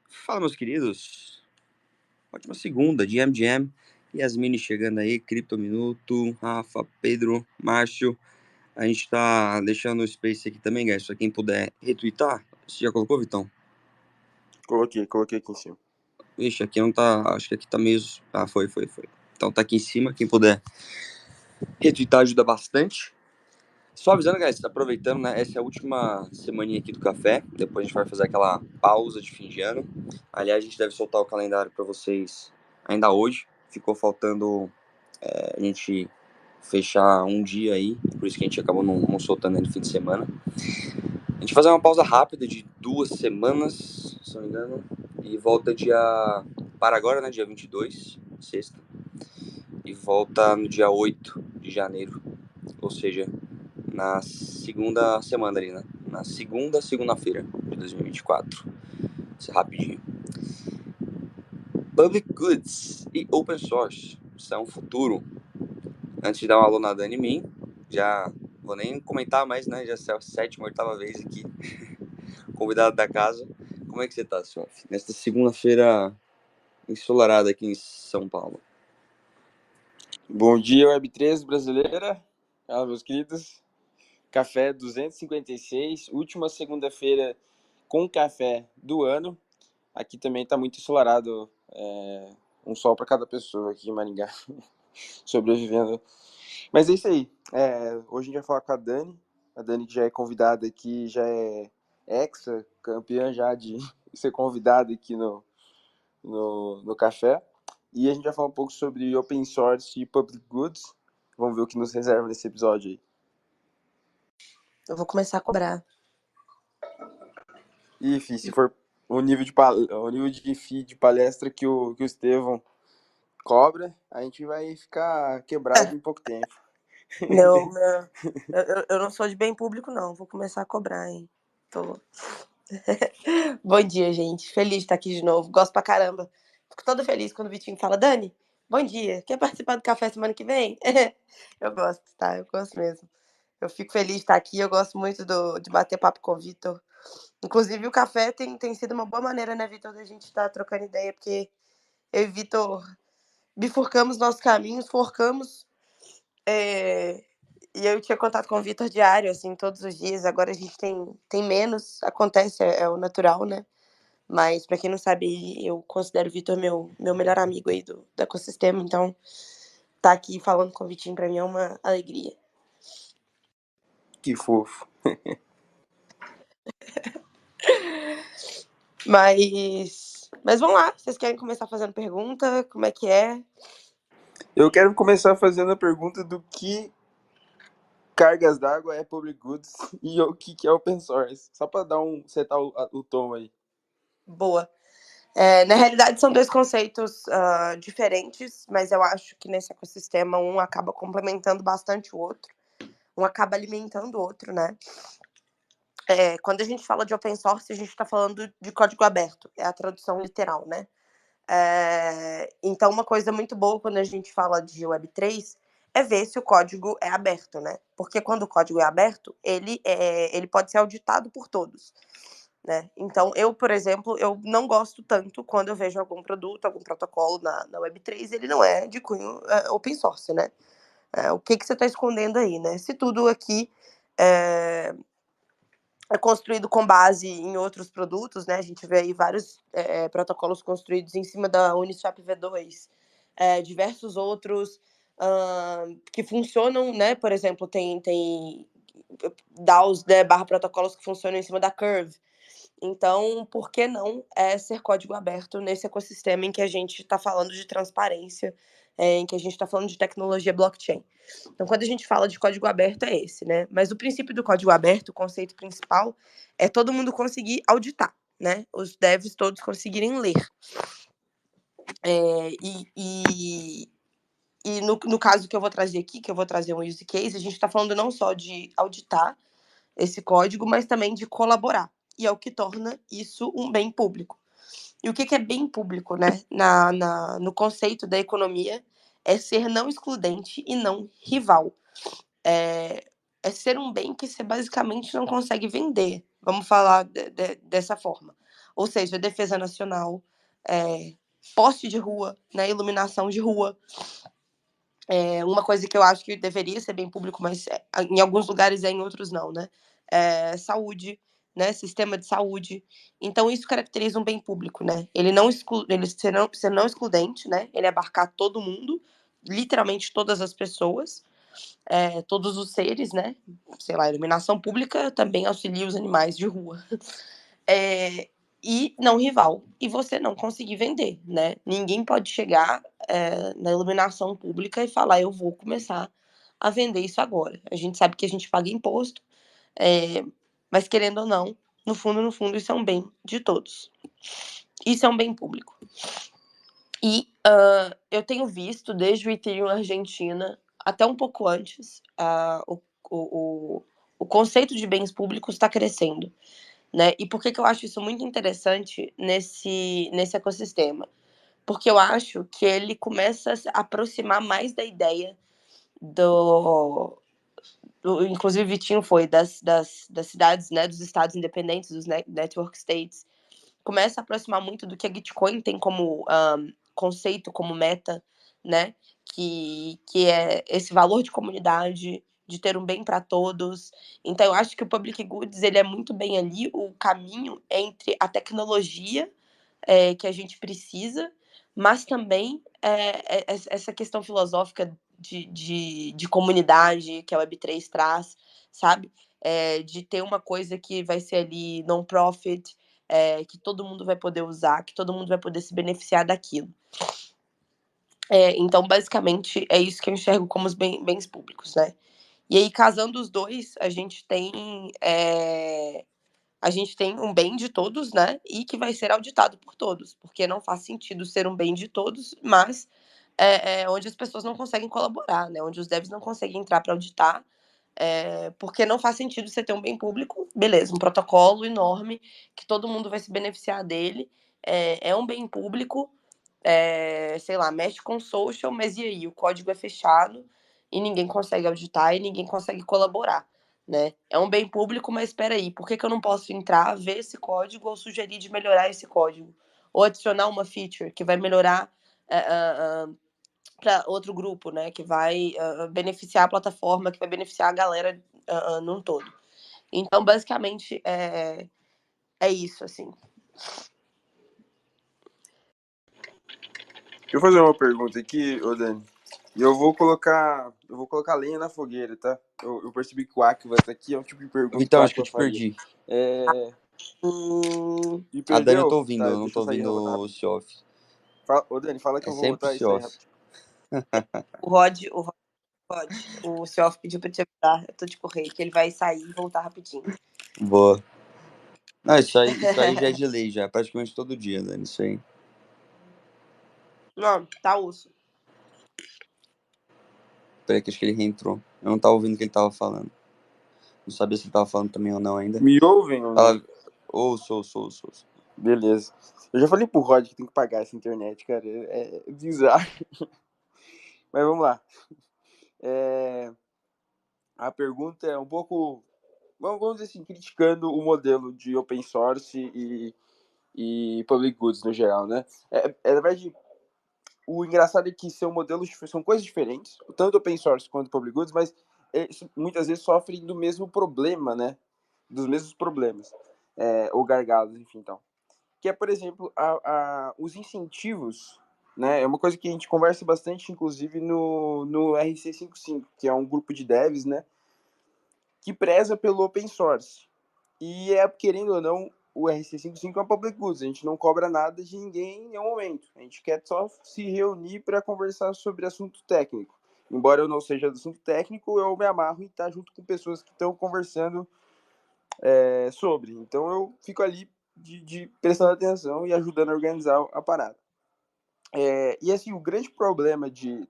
Fala, meus queridos. Ótima segunda, Jam. Yasmine chegando aí, Cripto Minuto, Rafa, Pedro, Márcio. A gente tá deixando o Space aqui também, guys. Só quem puder retweetar. Você já colocou, Vitão? Coloquei aqui em cima. Ixi, aqui não tá. Acho que aqui tá meio. Ah, foi. Então tá aqui em cima. Quem puder retweetar ajuda bastante. Só avisando, guys, tá aproveitando, né? Essa é a última semaninha aqui do café. Depois a gente vai fazer aquela pausa de fim de ano. Aliás, a gente deve soltar o calendário pra vocês ainda hoje. Ficou faltando a gente fechar um dia aí. Por isso que a gente acabou não soltando ele no fim de semana. A gente vai fazer uma pausa rápida de 2 semanas, se não me engano. E volta para agora, né? Dia 22, sexta. E volta no dia 8 de janeiro. Ou seja, na segunda semana ali, né? Na segunda-feira de 2024. Isso é rapidinho. Public Goods e Open Source são o futuro. Antes de dar uma alô na Dani em mim, já vou nem comentar mais, né? Já é a 7ª, 8ª vez aqui, convidado da casa. Como é que você tá, Sof? Nesta segunda-feira ensolarada aqui em São Paulo. Bom dia, Web3 brasileira. Fala, meus queridos. Café 256, última segunda-feira com café do ano. Aqui também tá muito ensolarado, um sol para cada pessoa aqui em Maringá, sobrevivendo. Mas é isso aí. Hoje a gente vai falar com a Dani que já é convidada aqui, já é campeã já de ser convidada aqui no café. E a gente vai falar um pouco sobre open source e public goods. Vamos ver o que nos reserva nesse episódio aí. Eu vou começar a cobrar. E, se for o nível de FII de palestra que o Estevão cobra, a gente vai ficar quebrado em pouco tempo. Não, eu não sou de bem público, não. Vou começar a cobrar, hein? Tô. Bom dia, gente. Feliz de estar aqui de novo. Gosto pra caramba. Fico toda feliz quando o Vitinho fala, Dani, bom dia. Quer participar do café semana que vem? Eu gosto, tá? Eu gosto mesmo. Eu fico feliz de estar aqui. Eu gosto muito de bater papo com o Vitor. Inclusive, o café tem sido uma boa maneira, né, Vitor, da gente estar trocando ideia, porque eu e Vitor bifurcamos nossos caminhos, forcamos. E eu tinha contato com o Vitor diário, assim, todos os dias. Agora a gente tem menos, acontece, é o natural, né? Mas, pra quem não sabe, eu considero o Vitor meu melhor amigo aí do ecossistema. Então, tá aqui falando com o Vitinho pra mim é uma alegria. Que fofo. Mas vamos lá, vocês querem começar fazendo pergunta? Como é que é? Eu quero começar fazendo a pergunta do que cargas d'água é public goods e o que é open source. Só para setar o tom aí. Boa. Na realidade, são dois conceitos diferentes, mas eu acho que nesse ecossistema um acaba complementando bastante o outro, um acaba alimentando o outro, né? Quando a gente fala de open source, a gente está falando de código aberto, é a tradução literal, né? Então, uma coisa muito boa quando a gente fala de Web3 é ver se o código é aberto, né? Porque quando o código é aberto, ele pode ser auditado por todos. Né? Então, eu, por exemplo, eu não gosto tanto quando eu vejo algum produto, algum protocolo na Web3, ele não é de cunho open source, né? O que você está escondendo aí, né? Se tudo aqui é construído com base em outros produtos, né? A gente vê aí vários protocolos construídos em cima da Uniswap V2, diversos outros que funcionam, né? Por exemplo, tem DAOs, né, barra protocolos que funcionam em cima da Curve. Então, por que não ser código aberto nesse ecossistema em que a gente está falando de transparência, em que a gente está falando de tecnologia blockchain? Então, quando a gente fala de código aberto, é esse, né? Mas o princípio do código aberto, o conceito principal, é todo mundo conseguir auditar, né? Os devs todos conseguirem ler. E no caso que eu vou trazer aqui, que eu vou trazer um use case, a gente está falando não só de auditar esse código, mas também de colaborar. E é o que torna isso um bem público. E o que é bem público, né? No conceito da economia, é ser não excludente e não rival. É ser um bem que você basicamente não consegue vender. Vamos falar dessa forma. ou seja, defesa nacional, poste de rua, né, iluminação de rua. Uma coisa que eu acho que deveria ser bem público, mas em alguns lugares em outros não, né? Saúde, né? Sistema de saúde. Então, isso caracteriza um bem público, né? Ele ser não excludente, né? Ele abarcar todo mundo, literalmente todas as pessoas, todos os seres, né? Sei lá, iluminação pública também auxilia os animais de rua. E não rival. E você não conseguir vender, né? Ninguém pode chegar na iluminação pública e falar, eu vou começar a vender isso agora. A gente sabe que a gente paga imposto, mas querendo ou não, no fundo, isso é um bem de todos. Isso é um bem público. E eu tenho visto, desde o Ethereum Argentina, até um pouco antes, o conceito de bens públicos está crescendo. Né? E por que eu acho isso muito interessante nesse ecossistema? Porque eu acho que ele começa a se aproximar mais da ideia inclusive o Vitinho foi, das cidades, né, dos estados independentes, dos network states, começa a aproximar muito do que a Gitcoin tem como conceito, como meta, né, que é esse valor de comunidade, de ter um bem para todos. Então, eu acho que o Public Goods ele é muito bem ali o caminho entre a tecnologia que a gente precisa, mas também essa questão filosófica de comunidade que a Web3 traz, sabe? De ter uma coisa que vai ser ali non-profit, que todo mundo vai poder usar, que todo mundo vai poder se beneficiar daquilo. Então, basicamente, é isso que eu enxergo como os bens públicos, né? E aí, casando os dois, a gente tem um bem de todos, né? E que vai ser auditado por todos, porque não faz sentido ser um bem de todos, mas onde as pessoas não conseguem colaborar, né? Onde os devs não conseguem entrar para auditar, porque não faz sentido você ter um bem público, beleza, um protocolo enorme que todo mundo vai se beneficiar dele, é um bem público, sei lá, mexe com social, mas e aí? O código é fechado e ninguém consegue auditar e ninguém consegue colaborar, né? É um bem público, mas espera aí, por que eu não posso entrar, ver esse código ou sugerir de melhorar esse código? Ou adicionar uma feature que vai melhorar para outro grupo, né? Que vai beneficiar a plataforma, que vai beneficiar a galera num todo. Então, basicamente, é isso, assim. Deixa eu fazer uma pergunta aqui, ô Dani. E eu vou colocar lenha na fogueira, tá? Eu percebi que o Aki vai estar aqui, é um tipo de pergunta que Então, o acho que eu Aquila te faria. perdi. E A Dani eu tô perdeu? ouvindo, Tá, eu não deixa tô eu sair e ouvindo voltar o rapidinho. Cioff. Ô Dani, fala que É eu vou sempre o voltar e sair Cioff. rapidinho. O Cioff pediu pra te ajudar, eu tô de correio, que ele vai sair e voltar rapidinho. Boa. Não, isso aí já é de lei, já. Praticamente todo dia, Dani, isso aí. Não, tá osso. Peraí que acho que ele reentrou. Eu não tava ouvindo o que ele tava falando. Não sabia se ele tava falando também ou não ainda. Me ouvem ou não? Ouço. Beleza. Eu já falei pro Rod que tem que pagar essa internet, cara. É bizarro. Mas vamos lá. A pergunta é um pouco, vamos dizer assim, criticando o modelo de open source e public goods no geral, né? Na verdade, o engraçado é que são coisas diferentes, tanto open source quanto public goods, mas muitas vezes sofrem do mesmo problema, né? Dos mesmos problemas, ou gargalos, enfim, então. Que é, por exemplo, os incentivos, né? É uma coisa que a gente conversa bastante, inclusive, no RC55, que é um grupo de devs, né? Que preza pelo open source. E querendo ou não, o RC55 é um public goods. A gente não cobra nada de ninguém em nenhum momento. A gente quer só se reunir para conversar sobre assunto técnico. Embora eu não seja do assunto técnico, eu me amarro em estar junto com pessoas que estão conversando sobre. Então eu fico ali de prestando atenção e ajudando a organizar a parada. E assim, o grande problema de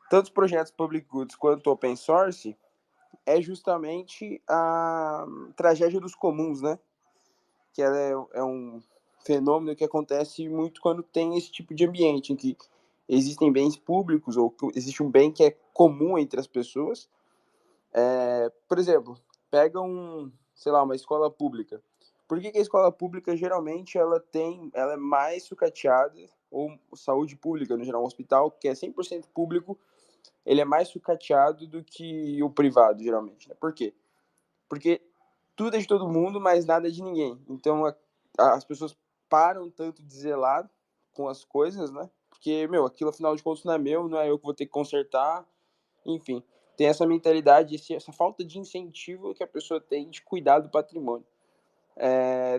tantos projetos public goods quanto open source é justamente a tragédia dos comuns, né? Que ela é um fenômeno que acontece muito quando tem esse tipo de ambiente, em que existem bens públicos, ou existe um bem que é comum entre as pessoas. Por exemplo, pega sei lá, uma escola pública. Por que a escola pública, geralmente, ela é mais sucateada, ou saúde pública, no geral, um hospital que é 100% público, ele é mais sucateado do que o privado, geralmente, né? Por quê? Porque tudo é de todo mundo, mas nada é de ninguém. Então, as pessoas param tanto de zelar com as coisas, né? Porque, aquilo, afinal de contas, não é meu, não é eu que vou ter que consertar, enfim. Tem essa mentalidade, essa falta de incentivo que a pessoa tem de cuidar do patrimônio.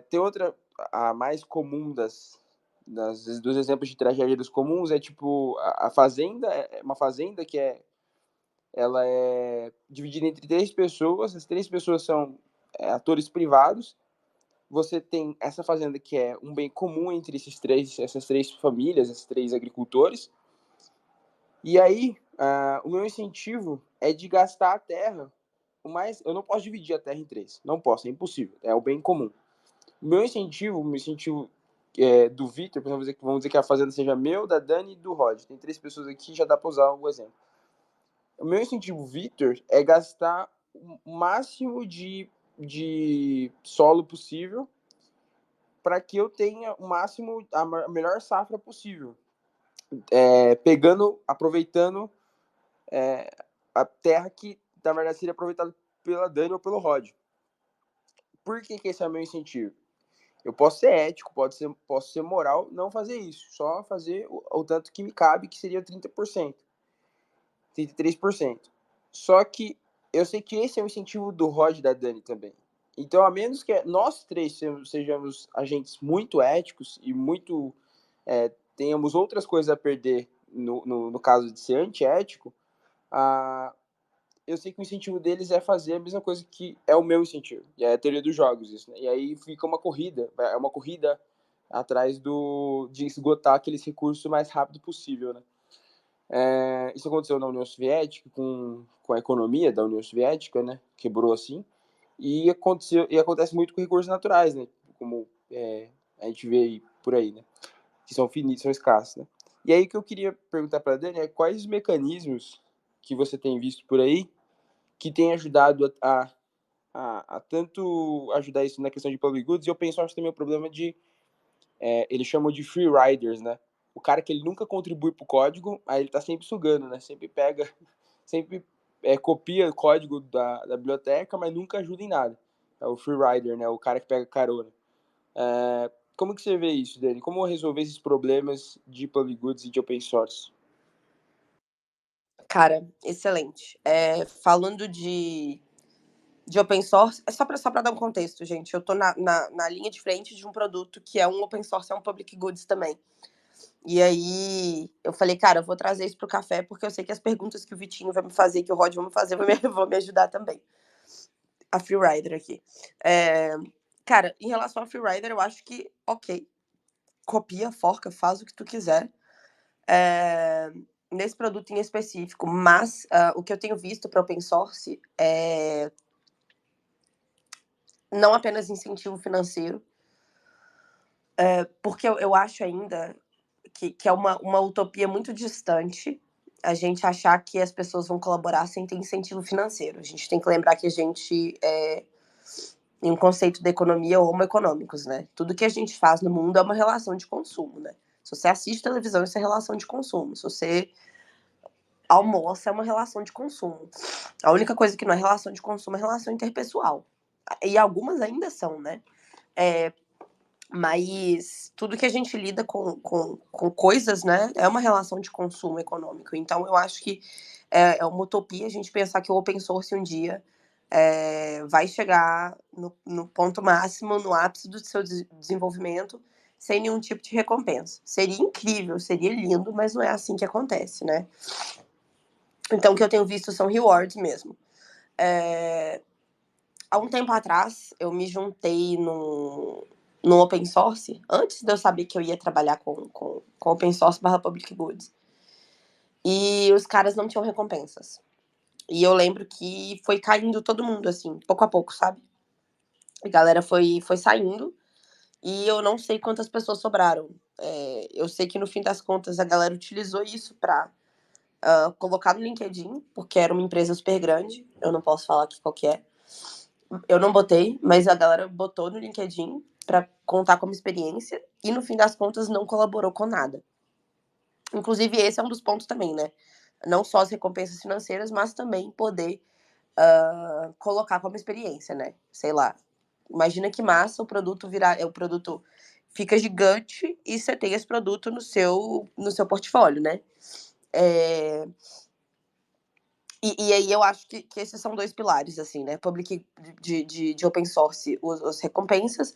Tem outra, a mais comum dos exemplos de tragédias comuns é tipo a fazenda, uma fazenda que ela é dividida entre 3 pessoas, as 3 pessoas são atores privados. Você tem essa fazenda que é um bem comum entre essas 3 famílias, esses 3 agricultores. E aí, o meu incentivo é de gastar a terra eu não posso dividir a terra em 3, não posso, é impossível, é o bem comum. O meu incentivo do Victor, vamos dizer que a fazenda seja meu, da Dani e do Rod. Tem 3 pessoas aqui, já dá para usar o exemplo. O meu incentivo, Victor, é gastar o máximo de solo possível para que eu tenha a melhor safra possível. Aproveitando a terra que, na verdade, seria aproveitada pela Dani ou pelo Rod. Por que esse é o meu incentivo? Eu posso ser ético, posso ser moral, não fazer isso. Só fazer o tanto que me cabe, que seria 30%, 33%. Só que eu sei que esse é o incentivo do Rod e da Dani também. Então, a menos que nós 3 sejamos agentes muito éticos e tenhamos outras coisas a perder no caso de ser antiético, eu sei que o incentivo deles é fazer a mesma coisa que é o meu incentivo. E é a teoria dos jogos, isso, né? E aí fica uma corrida atrás de esgotar aqueles recursos o mais rápido possível, né? Isso aconteceu na União Soviética, com a economia da União Soviética, né? Quebrou assim. E acontece muito com recursos naturais, né? Como a gente vê aí, por aí, né? Que são finitos, são escassos, né? E aí o que eu queria perguntar para a Dani é quais os mecanismos que você tem visto por aí que tem ajudado a tanto ajudar isso na questão de public goods. E eu penso, acho também o problema eles chamam de free riders, né? O cara que ele nunca contribui pro código, aí ele tá sempre sugando, né? Sempre copia o código da biblioteca, mas nunca ajuda em nada. É o free rider, né? O cara que pega carona. Como que você vê isso, Dani? Como resolver esses problemas de public goods e de open source? Cara, excelente. Falando de open source, só pra dar um contexto, gente. Eu tô na linha de frente de um produto que é um open source, é um public goods também. E aí eu falei, cara, eu vou trazer isso pro café, porque eu sei que as perguntas que o Vitinho vai me fazer, que o Rod vai me fazer, vão me ajudar também. A Freerider aqui. Cara, em relação a Freerider, eu acho que, ok, copia, forca, faz o que tu quiser. Nesse produto em específico, mas o que eu tenho visto para open source é não apenas incentivo financeiro, porque eu acho ainda que é uma utopia muito distante a gente achar que as pessoas vão colaborar sem ter incentivo financeiro. A gente tem que lembrar que a gente em um conceito da economia homo econômicos, né? Tudo que a gente faz no mundo é uma relação de consumo, né? Se você assiste televisão, isso é relação de consumo. Se você almoça, é uma relação de consumo. A única coisa que não é relação de consumo é relação interpessoal. E algumas ainda são, né? Mas tudo que a gente lida com coisas, né, é uma relação de consumo econômico. Então, eu acho que é uma utopia a gente pensar que o open source um dia vai chegar no ponto máximo, no ápice do seu desenvolvimento, sem nenhum tipo de recompensa. Seria incrível, seria lindo, mas não é assim que acontece, né? Então, o que eu tenho visto são rewards mesmo. Há um tempo atrás, eu me juntei no open source, antes de eu saber que eu ia trabalhar com open source / public goods. E os caras não tinham recompensas. E eu lembro que foi caindo todo mundo, assim, pouco a pouco, sabe? A galera foi saindo e eu não sei quantas pessoas sobraram. Eu sei que no fim das contas a galera utilizou isso pra colocar no LinkedIn, porque era uma empresa super grande, eu não posso falar aqui qual que é. Eu não botei, mas a galera botou no LinkedIn para contar como experiência e no fim das contas não colaborou com nada. Inclusive esse é um dos pontos também, né? Não só as recompensas financeiras, mas também poder colocar como experiência, né? Sei lá. Imagina que massa o produto fica gigante e você tem esse produto no seu portfólio, né? E aí eu acho que esses são dois pilares, assim, né? Public de open source, as recompensas,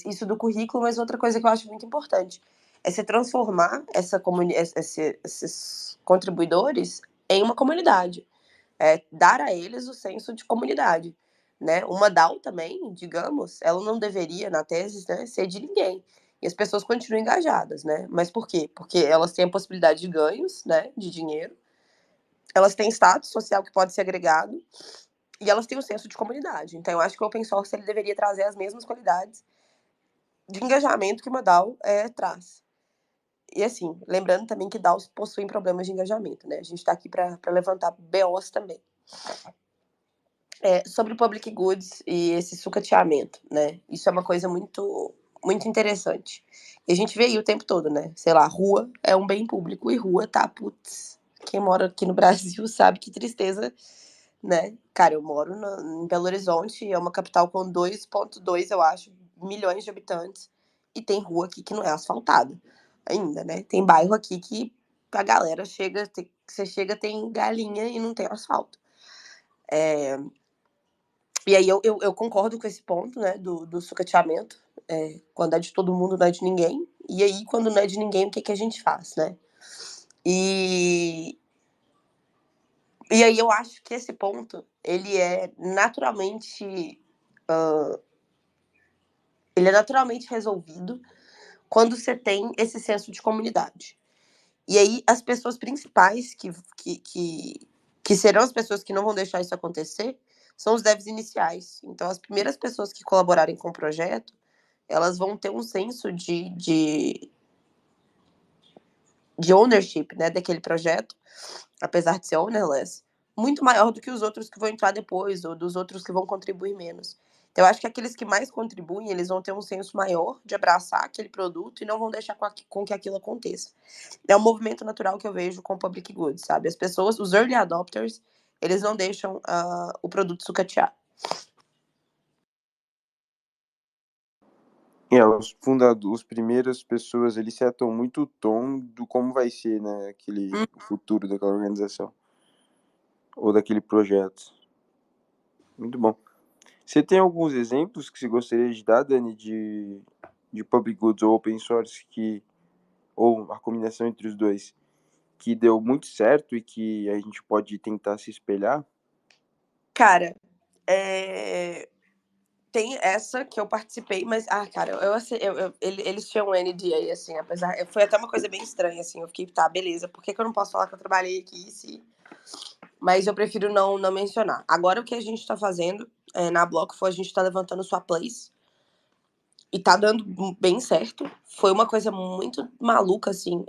isso do currículo, mas outra coisa que eu acho muito importante é você transformar esses contribuidores em uma comunidade. Dar a eles o senso de comunidade, né? Uma DAO também, digamos, ela não deveria, na tese, né, ser de ninguém. E as pessoas continuam engajadas, né? Mas por quê? Porque elas têm a possibilidade de ganhos, né, de dinheiro, elas têm status social que pode ser agregado e elas têm um senso de comunidade. Então, eu acho que o open source ele deveria trazer as mesmas qualidades de engajamento que uma DAO traz. E assim, lembrando também que DAOs possuem problemas de engajamento, né? A gente está aqui para levantar BOs também. Sobre public goods e esse sucateamento, né? Isso é uma coisa muito, muito interessante. E a gente vê aí o tempo todo, né? Sei lá, rua é um bem público e rua tá, putz, quem mora aqui no Brasil sabe que tristeza, né? Cara, eu moro em Belo Horizonte, é uma capital com 2,2, eu acho, milhões de habitantes, e tem rua aqui que não é asfaltada ainda, né? Tem bairro aqui que a galera chega, você chega, tem galinha e não tem asfalto. E aí eu concordo com esse ponto, né, do sucateamento. Quando é de todo mundo, não é de ninguém. E aí, quando não é de ninguém, o que a gente faz, né? E aí eu acho que esse ponto, ele é naturalmente resolvido quando você tem esse senso de comunidade. E aí as pessoas principais que serão as pessoas que não vão deixar isso acontecer são os devs iniciais. Então as primeiras pessoas que colaborarem com o projeto, elas vão ter um senso de ownership, né, daquele projeto, apesar de ser ownerless, muito maior do que os outros que vão entrar depois, ou dos outros que vão contribuir menos. Então, eu acho que aqueles que mais contribuem, eles vão ter um senso maior de abraçar aquele produto e não vão deixar com que aquilo aconteça. É um movimento natural que eu vejo com public goods, sabe? As pessoas, os early adopters, eles não deixam o produto sucatear. Os primeiras pessoas, eles setam muito o tom do como vai ser, né, o futuro daquela organização ou daquele projeto. Muito bom. Você tem alguns exemplos que você gostaria de dar, Dani, de public goods ou open source ou a combinação entre os dois, que deu muito certo e que a gente pode tentar se espelhar? Cara, tem essa que eu participei, mas, cara, eles tinham um NDA, assim, apesar. Foi até uma coisa bem estranha, assim. Eu fiquei, tá, beleza, por que eu não posso falar que eu trabalhei aqui? Mas eu prefiro não mencionar. Agora, o que a gente tá fazendo na Blockful, a gente tá levantando sua place. E tá dando bem certo. Foi uma coisa muito maluca, assim.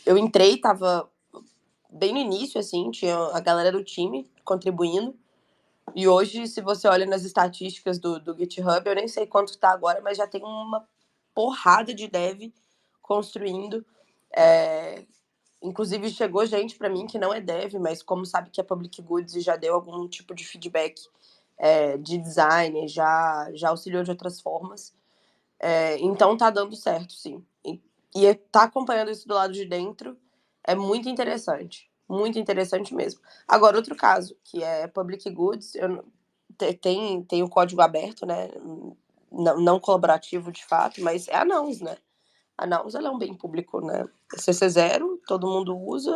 Eu entrei, tava bem no início, assim, tinha a galera do time contribuindo. E hoje, se você olha nas estatísticas do GitHub, eu nem sei quanto tá agora, mas já tem uma porrada de dev construindo. Inclusive, chegou gente para mim que não é dev, mas como sabe que é public goods e já deu algum tipo de feedback de design, já auxiliou de outras formas. Então tá dando certo, sim. E tá acompanhando isso do lado de dentro é muito interessante. Muito interessante mesmo. Agora, outro caso, que é public goods, tem o código aberto, né? Não colaborativo de fato, mas é a Nouns, né? A Nouns ela é um bem público, né? CC0, todo mundo usa,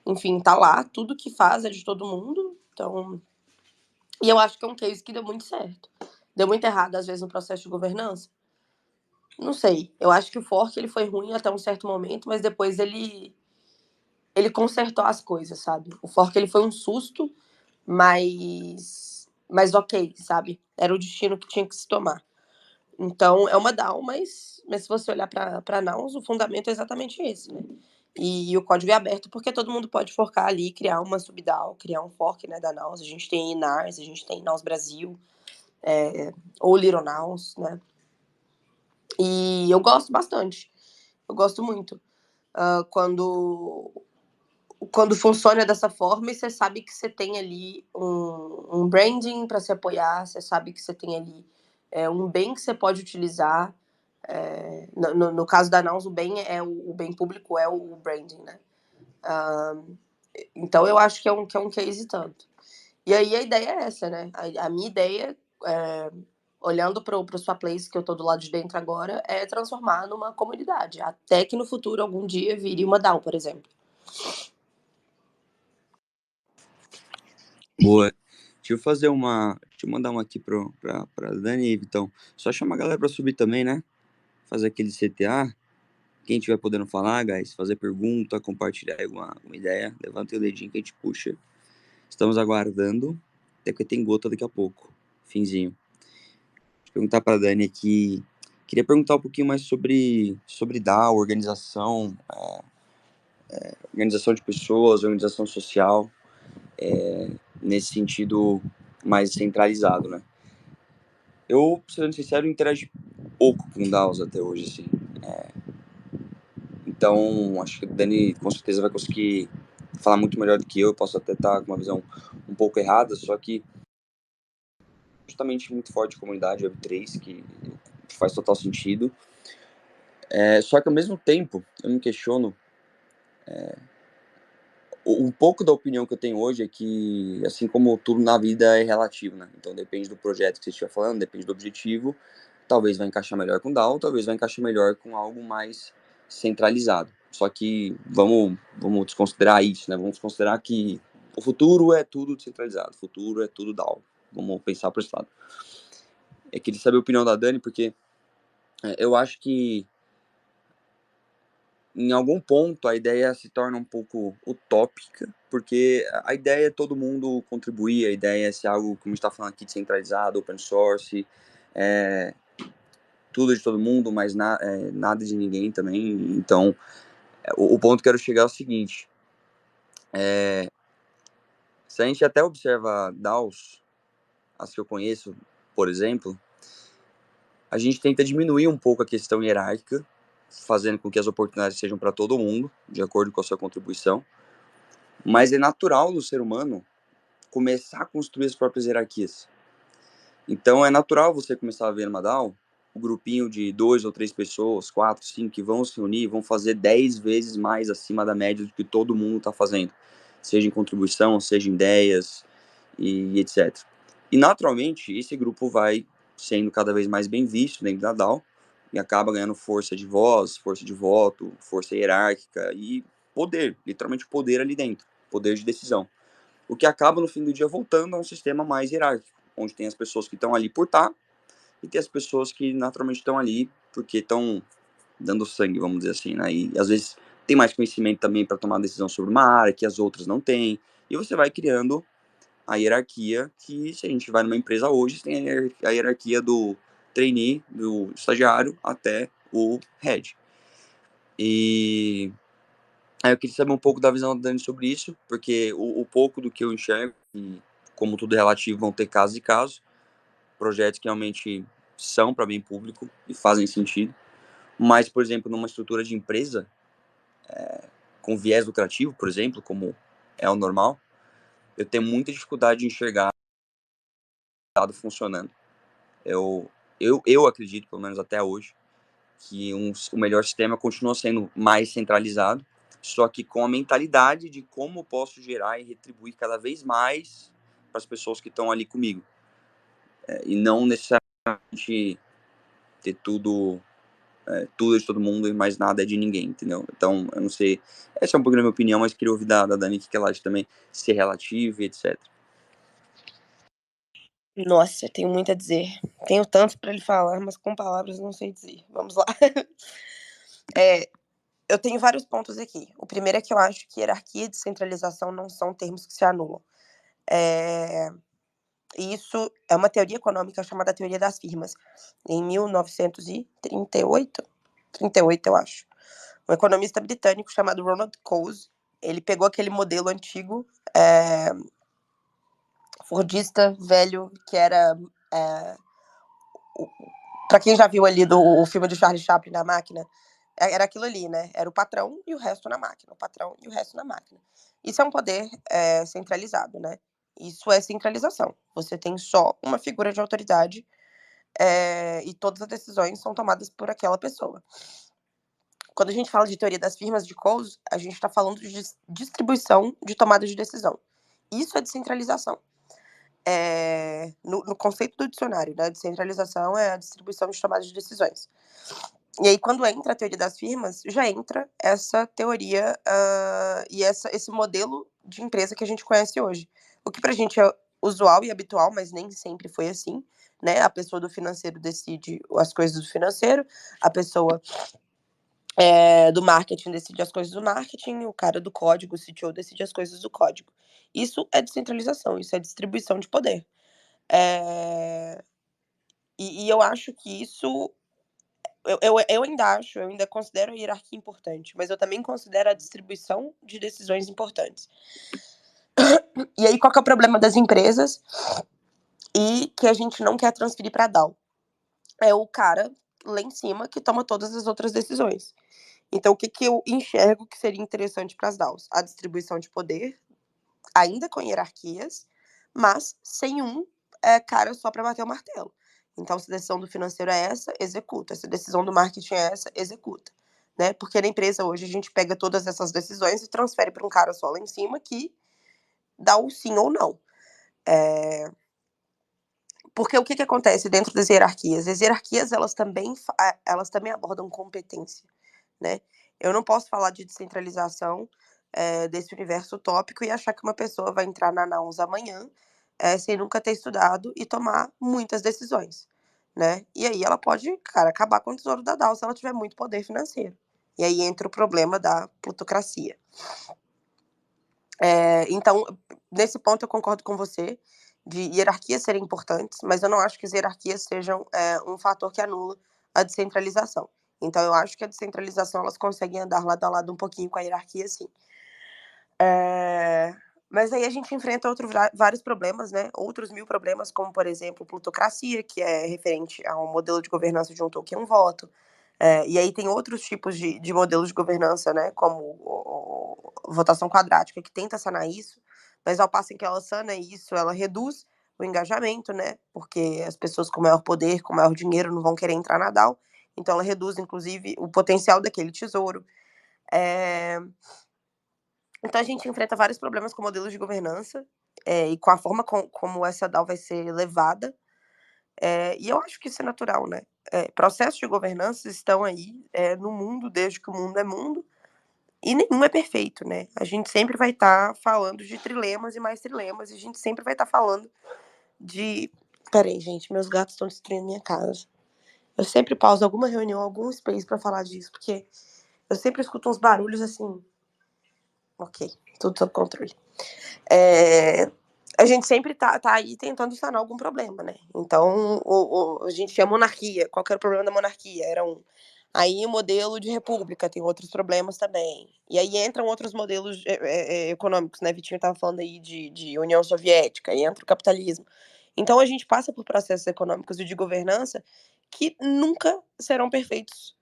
enfim, tá lá, tudo que faz é de todo mundo. Então, e eu acho que é um case que deu muito certo. Deu muito errado, às vezes, no processo de governança. Não sei. Eu acho que o fork ele foi ruim até um certo momento, mas depois ele consertou as coisas, sabe? O fork ele foi um susto, mas ok, sabe? Era o destino que tinha que se tomar. Então, é uma DAO, mas se você olhar para Nouns, o fundamento é exatamente esse, né? E o código é aberto porque todo mundo pode forcar ali, criar uma subDAO, criar um fork, né, da Naus. A gente tem Inars, a gente tem Naus Brasil, ou Little Naus, né? E eu gosto bastante. Eu gosto muito. Quando funciona dessa forma e você sabe que você tem ali um branding para se apoiar, você sabe que você tem ali um bem que você pode utilizar. No caso da Naus, o bem o bem público é o branding, né? Então eu acho que é um case tanto. E aí a ideia é essa, né? A minha ideia, olhando para o sua place, que eu tô do lado de dentro agora, é transformar numa comunidade. Até que no futuro, algum dia, vire uma DAO, por exemplo. Boa. Deixa eu mandar uma aqui pra Dani e Vitão. Só chamar a galera pra subir também, né? Fazer aquele CTA. Quem tiver podendo falar, guys, fazer pergunta, compartilhar alguma ideia, levanta o dedinho que a gente puxa. Estamos aguardando, até porque tem gota daqui a pouco. Finzinho. Deixa eu perguntar pra Dani aqui. Queria perguntar um pouquinho mais sobre DAO, organização de pessoas, organização social, nesse sentido mais centralizado, né? Eu, sendo sincero, interagi pouco com DAOs até hoje, assim. Então, acho que o Dani com certeza vai conseguir falar muito melhor do que eu. Posso até estar com uma visão um pouco errada, só que justamente muito forte a comunidade Web3, que faz total sentido. Só que ao mesmo tempo, eu me questiono. Um pouco da opinião que eu tenho hoje é que, assim como tudo na vida é relativo, né? Então depende do projeto que você estiver falando, depende do objetivo. Talvez vai encaixar melhor com DAO, talvez vai encaixar melhor com algo mais centralizado. Só que vamos desconsiderar isso, né? Vamos desconsiderar que o futuro é tudo descentralizado, o futuro é tudo DAO. Vamos pensar por esse lado. Queria saber a opinião da Dani, porque eu acho que em algum ponto a ideia se torna um pouco utópica, porque a ideia é todo mundo contribuir, a ideia é ser algo, como a gente está falando aqui, descentralizado, open source, tudo de todo mundo, mas nada de ninguém também. Então, o ponto que eu quero chegar é o seguinte, se a gente até observa DAOs, as que eu conheço, por exemplo, a gente tenta diminuir um pouco a questão hierárquica, fazendo com que as oportunidades sejam para todo mundo, de acordo com a sua contribuição. Mas é natural do ser humano começar a construir as próprias hierarquias. Então é natural você começar a ver numa DAO um grupinho de 2 ou 3 pessoas, 4, 5, que vão se unir, vão fazer 10 vezes mais acima da média do que todo mundo está fazendo, seja em contribuição, seja em ideias e etc. E naturalmente esse grupo vai sendo cada vez mais bem visto dentro da DAO e acaba ganhando força de voz, força de voto, força hierárquica e poder, literalmente poder ali dentro, poder de decisão. O que acaba no fim do dia voltando a um sistema mais hierárquico, onde tem as pessoas que estão ali por estar e tem as pessoas que naturalmente estão ali porque estão dando sangue, vamos dizer assim, né? E às vezes tem mais conhecimento também para tomar decisão sobre uma área que as outras não têm, e você vai criando a hierarquia que, se a gente vai numa empresa hoje, tem a hierarquia do trainee, do estagiário, até o head. E aí eu queria saber um pouco da visão da Dani sobre isso, porque o pouco do que eu enxergo, e como tudo é relativo, vão ter casos e casos, projetos que realmente são para bem público e fazem sentido, mas, por exemplo, numa estrutura de empresa, com viés lucrativo, por exemplo, como é o normal, eu tenho muita dificuldade de enxergar o funcionando. Eu acredito, pelo menos até hoje, que o melhor sistema continua sendo mais centralizado, só que com a mentalidade de como eu posso gerar e retribuir cada vez mais para as pessoas que estão ali comigo. E não necessariamente ter tudo é de todo mundo e mais nada é de ninguém, entendeu? Então, eu não sei, essa é um pouco da minha opinião, mas queria ouvir da Dani que ela acha também ser relativo e etc. Nossa, tenho muito a dizer. Tenho tanto para lhe falar, mas com palavras não sei dizer. Vamos lá. Eu tenho vários pontos aqui. O primeiro é que eu acho que hierarquia e descentralização não são termos que se anulam. Isso é uma teoria econômica chamada teoria das firmas, em 1938, 38, eu acho. Um economista britânico chamado Ronald Coase, ele pegou aquele modelo antigo, fordista, velho, que era... Pra quem já viu ali o filme do Charlie Chaplin na máquina, era aquilo ali, né? Era o patrão e o resto na máquina. O patrão e o resto na máquina. Isso é um poder centralizado, né? Isso é centralização. Você tem só uma figura de autoridade e todas as decisões são tomadas por aquela pessoa. Quando a gente fala de teoria das firmas de Coase, a gente está falando de distribuição de tomada de decisão. Isso é descentralização. No conceito do dicionário, né? Descentralização é a distribuição de tomada de decisões. E aí, quando entra a teoria das firmas, já entra essa teoria e esse modelo de empresa que a gente conhece hoje. O que pra gente é usual e habitual, mas nem sempre foi assim, né? A pessoa do financeiro decide as coisas do financeiro, a pessoa do marketing decide as coisas do marketing, o cara do código, o CTO, decide as coisas do código. Isso é descentralização, isso é distribuição de poder. E eu acho que isso eu ainda considero a hierarquia importante, mas eu também considero a distribuição de decisões importantes. E aí, qual que é o problema das empresas e que a gente não quer transferir para a DAO? É o cara lá em cima que toma todas as outras decisões. Então, o que eu enxergo que seria interessante para as DAOs? A distribuição de poder, ainda com hierarquias, mas sem um cara só para bater o martelo. Então, se a decisão do financeiro é essa, executa. Se a decisão do marketing é essa, executa. Né? Porque na empresa hoje a gente pega todas essas decisões e transfere para um cara só lá em cima que dá o sim ou não. Porque o que acontece dentro das hierarquias? As hierarquias, elas também abordam competência, né? Eu não posso falar de descentralização desse universo utópico e achar que uma pessoa vai entrar na Naus amanhã sem nunca ter estudado e tomar muitas decisões, né? E aí ela pode, cara, acabar com o tesouro da DAO se ela tiver muito poder financeiro. E aí entra o problema da plutocracia. Então, nesse ponto eu concordo com você, de hierarquias serem importantes, mas eu não acho que as hierarquias sejam um fator que anula a descentralização. Então, eu acho que a descentralização, elas conseguem andar lado a lado um pouquinho com a hierarquia, sim. Mas aí a gente enfrenta vários problemas, né? Outros 1000 problemas, como, por exemplo, plutocracia, que é referente a um modelo de governança de um token, um voto. E aí tem outros tipos de modelos de governança, né? Como votação quadrática, que tenta sanar isso, mas ao passo em que ela sana isso, ela reduz o engajamento, né? Porque as pessoas com maior poder, com maior dinheiro, não vão querer entrar na DAO. Então ela reduz, inclusive, o potencial daquele tesouro. Então a gente enfrenta vários problemas com modelos de governança e com a forma como essa DAO vai ser levada. E eu acho que isso é natural, né? Processos de governança estão aí no mundo desde que o mundo é mundo e nenhum é perfeito, né? A gente sempre vai estar falando de trilemas e mais trilemas e a gente sempre vai estar falando de... Peraí, gente, meus gatos estão destruindo minha casa. Eu sempre pauso alguma reunião, algum space pra falar disso, porque eu sempre escuto uns barulhos assim... Ok, tudo sob controle. A gente sempre tá aí tentando sanar algum problema, né? Então, a gente tinha monarquia. Qual que era o problema da monarquia? Era um. Aí o modelo de república tem outros problemas também. E aí entram outros modelos econômicos, né? Vitinho estava falando aí de União Soviética, aí entra o capitalismo. Então a gente passa por processos econômicos e de governança que nunca serão perfeitos.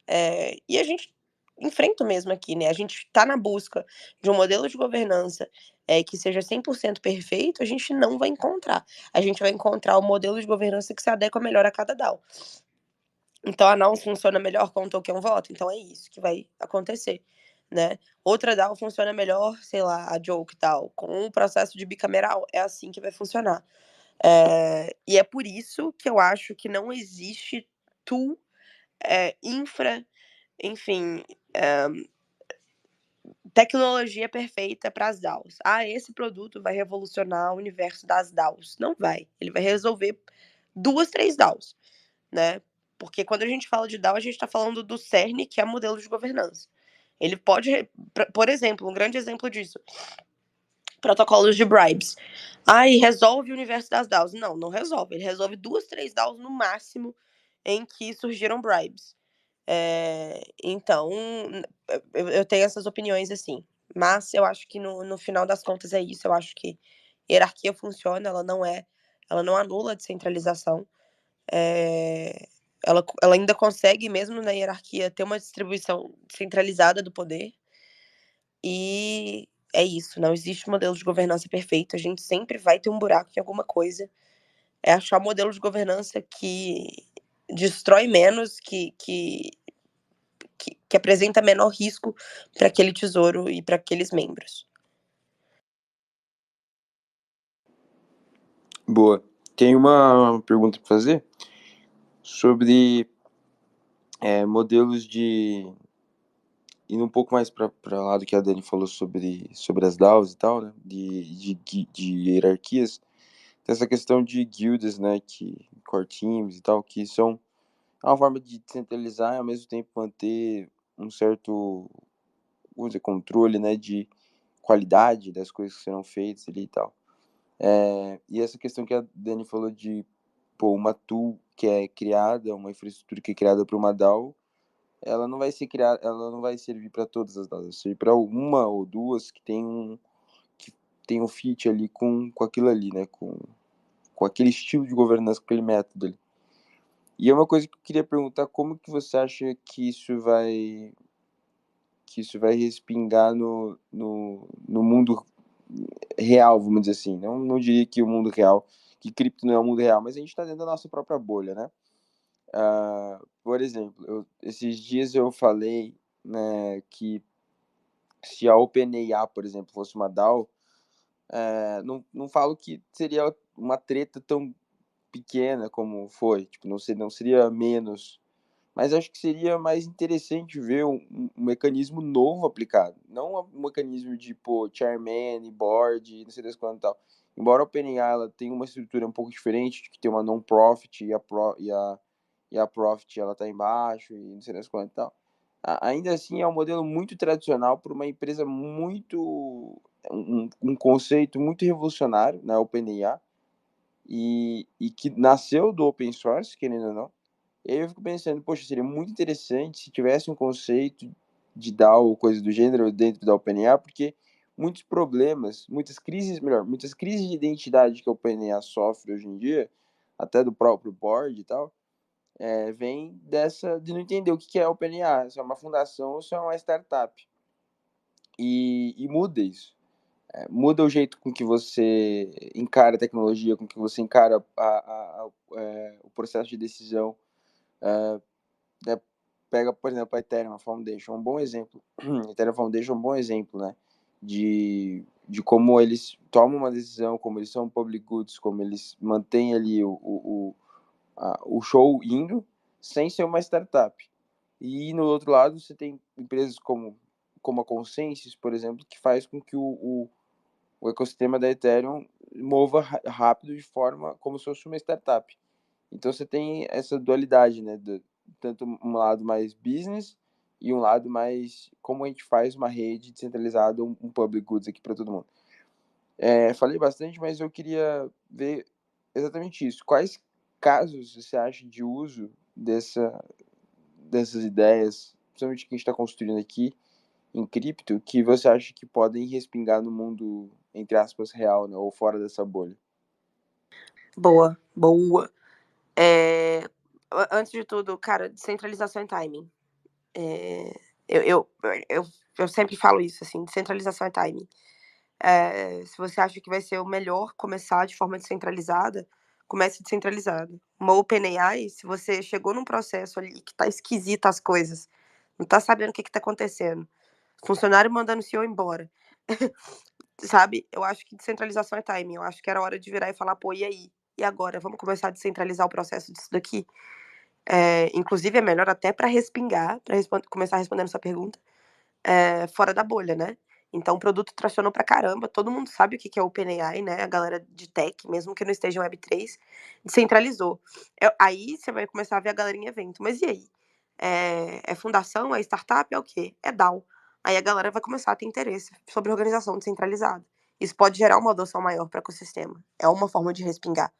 E a gente enfrenta mesmo aqui, né? A gente está na busca de um modelo de governança que seja 100% perfeito, a gente não vai encontrar. A gente vai encontrar o modelo de governança que se adequa melhor a cada DAO. Então, a DAO funciona melhor com o token voto, então é isso que vai acontecer, né? Outra DAO funciona melhor, sei lá, a Joke DAO, com o processo de bicameral, é assim que vai funcionar. E é por isso que eu acho que não existe tool, infra, enfim, tecnologia perfeita para as DAOs. Esse produto vai revolucionar o universo das DAOs. Não vai. Ele vai resolver 2, 3 DAOs, né? Porque quando a gente fala de DAO, a gente está falando do CERN, que é modelo de governança. Ele pode, por exemplo, um grande exemplo disso, protocolos de bribes. Resolve o universo das DAOs. Não resolve. Ele resolve 2, 3 DAOs no máximo em que surgiram bribes. Então, eu tenho essas opiniões assim. Mas eu acho que no final das contas é isso. Eu acho que hierarquia funciona, ela não anula a descentralização. Ela ainda consegue, mesmo na hierarquia, ter uma distribuição centralizada do poder. E é isso, não existe modelo de governança perfeito. A gente sempre vai ter um buraco em alguma coisa. É achar um modelo de governança que destrói menos, que apresenta menor risco para aquele tesouro e para aqueles membros. Boa. Tem uma pergunta para fazer sobre modelos de... Indo um pouco mais para lá do que a Dani falou sobre as DAOs e tal, né? De hierarquias. Tem essa questão de guildas, né? Core teams e tal, que são uma forma de descentralizar e ao mesmo tempo manter um certo, vamos dizer, controle, né? De qualidade das coisas que serão feitas ali e tal. E essa questão que a Dani falou de uma tool que é criada, uma infraestrutura que é criada para uma DAO, ela não vai ser criada, ela não vai servir para todas as DAOs, vai servir para uma ou duas que tem um fit ali com aquilo ali, né? Com aquele estilo de governança, com aquele método ali. E é uma coisa que eu queria perguntar, como que você acha que isso vai respingar no mundo real, vamos dizer assim. Não diria que o mundo real, que cripto não é o mundo real, mas a gente está dentro da nossa própria bolha, né? Por exemplo, esses dias eu falei, né, que se a OpenAI, por exemplo, fosse uma DAO, não falo que seria uma treta tão pequena como foi, tipo, não seria menos, mas acho que seria mais interessante ver um mecanismo novo aplicado, não um mecanismo de, chairman, board, não sei das quantas e tal. Embora a OpenAI ela tenha uma estrutura um pouco diferente, que tem uma non-profit e a profit ela tá embaixo e não sei das quantas e tal. Ainda assim é um modelo muito tradicional para uma empresa muito... um conceito muito revolucionário, na OpenAI, e que nasceu do open source, querendo ou não. E aí eu fico pensando, poxa, seria muito interessante se tivesse um conceito de DAO ou coisa do gênero dentro da OpenAI, porque muitos problemas, muitas crises de identidade que a OpenAI sofre hoje em dia, até do próprio board e tal, vem de não entender o que é a OpenAI, se é uma fundação ou se é uma startup. E muda isso. Muda o jeito com que você encara a tecnologia, com que você encara o processo de decisão. Pega, por exemplo, a Ethereum Foundation, um bom exemplo. Ethereum Foundation é um bom exemplo, né? De como eles tomam uma decisão, como eles são public goods, como eles mantêm ali o show indo, sem ser uma startup. E no outro lado, você tem empresas como a Consensus, por exemplo, que faz com que o ecossistema da Ethereum mova rápido de forma como se fosse uma startup. Então você tem essa dualidade, né? Tanto um lado mais business e um lado mais como a gente faz uma rede descentralizada, um public goods aqui para todo mundo. Falei bastante, mas eu queria ver exatamente isso. Quais casos você acha de uso dessas ideias, principalmente que a gente está construindo aqui em cripto, que você acha que podem respingar no mundo, entre aspas, real, né? Ou fora dessa bolha? Boa. Antes de tudo, cara, descentralização e timing. Eu sempre falo isso, assim, descentralização e timing. Se você acha que vai ser o melhor começar de forma descentralizada, comece descentralizado. Uma OpenAI, se você chegou num processo ali que tá esquisita as coisas, não tá sabendo o que tá acontecendo, funcionário mandando o CEO embora, sabe? Eu acho que descentralização é timing. Eu acho que era hora de virar e falar, pô, e aí? E agora? Vamos começar a descentralizar o processo disso daqui? Inclusive, é melhor até para respingar, para começar respondendo sua pergunta, fora da bolha, né? Então, o produto tracionou pra caramba, todo mundo sabe o que é OpenAI, né? A galera de tech, mesmo que não esteja em Web3, descentralizou. Aí você vai começar a ver a galera em evento. Mas e aí? É fundação? É startup? É o quê? É DAO. Aí a galera vai começar a ter interesse sobre organização descentralizada. Isso pode gerar uma adoção maior para o ecossistema. É uma forma de respingar,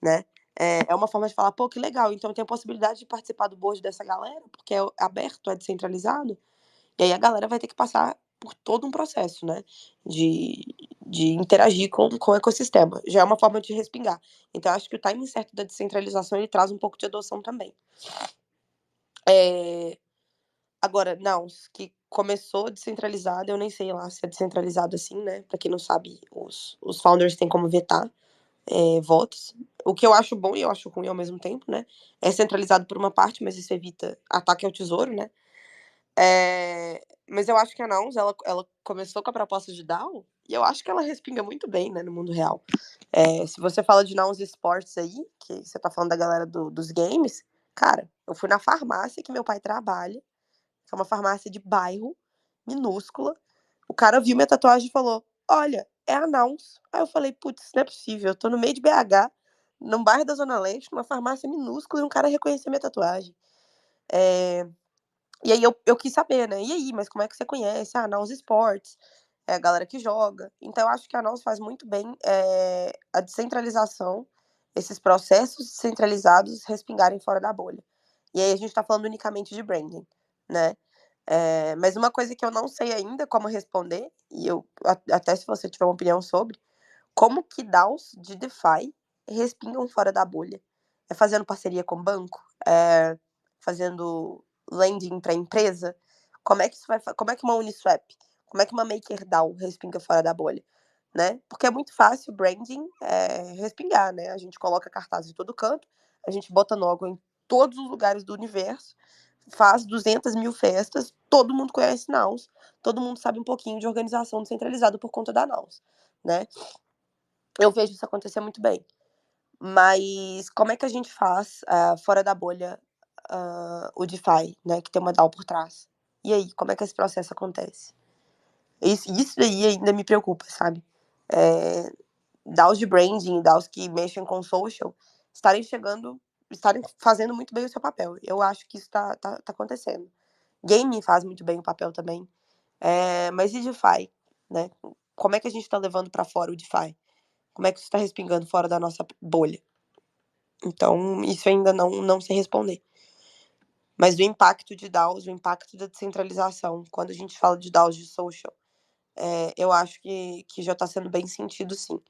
né? É uma forma de falar, pô, que legal, então tem a possibilidade de participar do board dessa galera, porque é aberto, é descentralizado, e aí a galera vai ter que passar por todo um processo, né, de interagir com o ecossistema. Já é uma forma de respingar. Então, acho que o timing certo da descentralização, ele traz um pouco de adoção também. Agora, não, que começou descentralizado, eu nem sei lá se é descentralizado assim, né, pra quem não sabe, os founders têm como vetar votos. O que eu acho bom e eu acho ruim ao mesmo tempo, né? É centralizado por uma parte, mas isso evita ataque ao tesouro, né? Mas eu acho que a Nouns, ela começou com a proposta de DAO, e eu acho que ela respinga muito bem, né, no mundo real. Se você fala de Nouns Esports aí, que você tá falando da galera dos games, cara, eu fui na farmácia que meu pai trabalha, que é uma farmácia de bairro, minúscula. O cara viu minha tatuagem e falou: Olha, é a Nouns. Aí eu falei: Putz, não é possível. Eu tô no meio de BH, num bairro da Zona Leste, numa farmácia minúscula, e um cara reconheceu minha tatuagem. E aí eu quis saber, né? E aí, mas como é que você conhece? Ah, Nouns Esports, é a galera que joga. Então eu acho que a Nouns faz muito bem a descentralização, esses processos descentralizados respingarem fora da bolha. E aí a gente tá falando unicamente de branding, né? Mas uma coisa que eu não sei ainda como responder, e eu até se você tiver uma opinião sobre, como que DAOs de DeFi respingam fora da bolha? É fazendo parceria com banco? É fazendo lending para empresa? Como é que isso vai, como é que uma Uniswap, como é que uma MakerDAO respinga fora da bolha, né? Porque é muito fácil branding respingar, né? A gente coloca cartaz em todo canto, a gente bota logo em todos os lugares do universo, faz 200 mil festas, todo mundo conhece Naus, todo mundo sabe um pouquinho de organização descentralizada por conta da Naus, né? Eu vejo isso acontecer muito bem. Mas como é que a gente faz fora da bolha o DeFi, né? Que tem uma DAO por trás. E aí, como é que esse processo acontece? Isso daí ainda me preocupa, sabe? DAOs de branding, DAOs que mexem com social, estarem fazendo muito bem o seu papel. Eu acho que isso tá acontecendo. Gaming faz muito bem o papel também. Mas e DeFi, né? Como é que a gente tá levando para fora o DeFi? Como é que isso está respingando fora da nossa bolha? Então, isso ainda não sei responder. Mas o impacto de DAOs, o impacto da descentralização, quando a gente fala de DAOs de social, eu acho que já está sendo bem sentido, sim.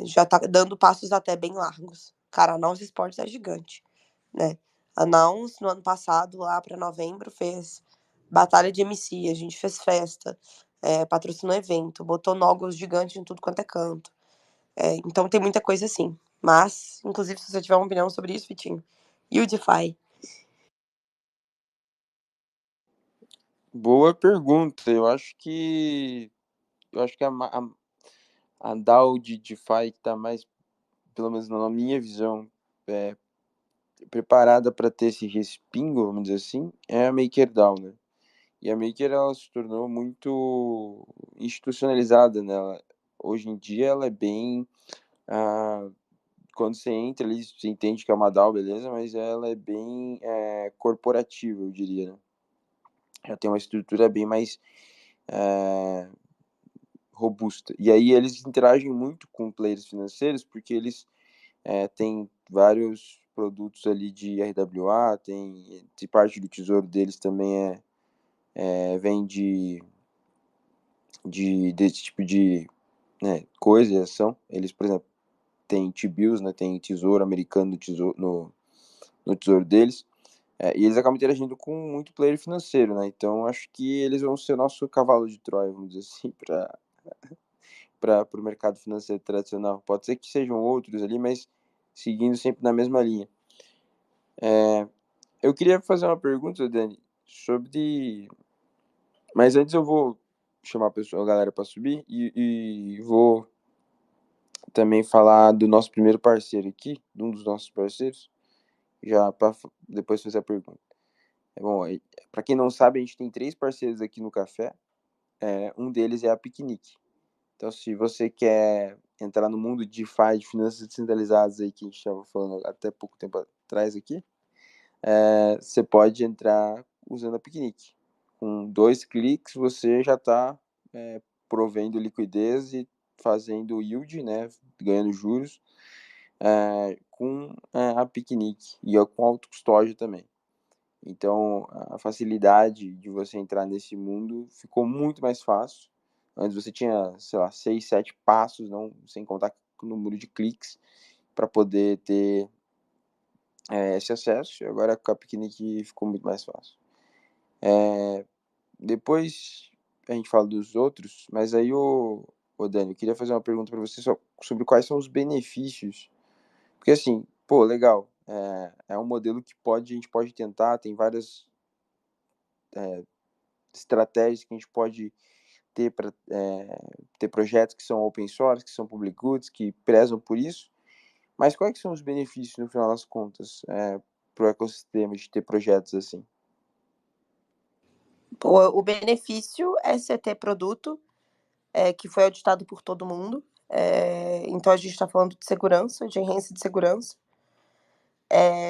Já está dando passos até bem largos. Cara, a Nouns Esportes é gigante, né? A Nouns, no ano passado, lá para novembro, fez batalha de MC, a gente fez festa, patrocinou evento, botou logos gigantes em tudo quanto é canto. Então tem muita coisa assim. Mas, inclusive, se você tiver uma opinião sobre isso, Vitinho. E o DeFi? Boa pergunta. Eu acho que a DAO de DeFi que está mais, pelo menos na minha visão, preparada para ter esse respingo, vamos dizer assim, é a MakerDAO, né? E a Maker, ela se tornou muito institucionalizada, né? Hoje em dia ela é bem quando você entra ali, você entende que é uma DAO, beleza, mas ela é bem corporativa, eu diria, né? Já tem uma estrutura bem mais robusta. E aí eles interagem muito com players financeiros, porque eles têm vários produtos ali de RWA, de parte do tesouro deles também vem desse tipo de coisa e ação. Eles, por exemplo, têm T-bills, né, tem tesouro americano no tesouro deles. E eles acabam interagindo com muito player financeiro, né? Então acho que eles vão ser o nosso cavalo de Troia, vamos dizer assim, para o mercado financeiro tradicional. Pode ser que sejam outros ali, mas seguindo sempre na mesma linha. Eu queria fazer uma pergunta, Dani, sobre. Mas antes eu vou chamar a galera para subir e vou também falar do nosso primeiro parceiro aqui, de um dos nossos parceiros, já para depois fazer a pergunta. Bom, para quem não sabe, a gente tem 3 parceiros aqui no café. Um deles é a Piquenique. Então, se você quer entrar no mundo de DeFi, de finanças descentralizadas aí que a gente estava falando até pouco tempo atrás aqui, você pode entrar usando a Piquenique. Com 2 cliques você já está provendo liquidez e fazendo yield, né, ganhando juros, com a Picnic e com autocustódia também. Então, a facilidade de você entrar nesse mundo ficou muito mais fácil. Antes você tinha, sei lá, 6, 7 passos, não, sem contar com o número de cliques, para poder ter esse acesso. E agora com a Picnic ficou muito mais fácil. Depois a gente fala dos outros, mas aí, ô Dani, eu queria fazer uma pergunta para você sobre quais são os benefícios. Porque assim, pô, legal, é um modelo que a gente pode tentar, tem várias estratégias que a gente pode ter para ter projetos que são open source, que são public goods, que prezam por isso, mas quais são os benefícios, no final das contas, para o ecossistema de ter projetos assim? Pô, o benefício é você ter produto que foi auditado por todo mundo. Então a gente está falando de segurança, de enhanced de segurança.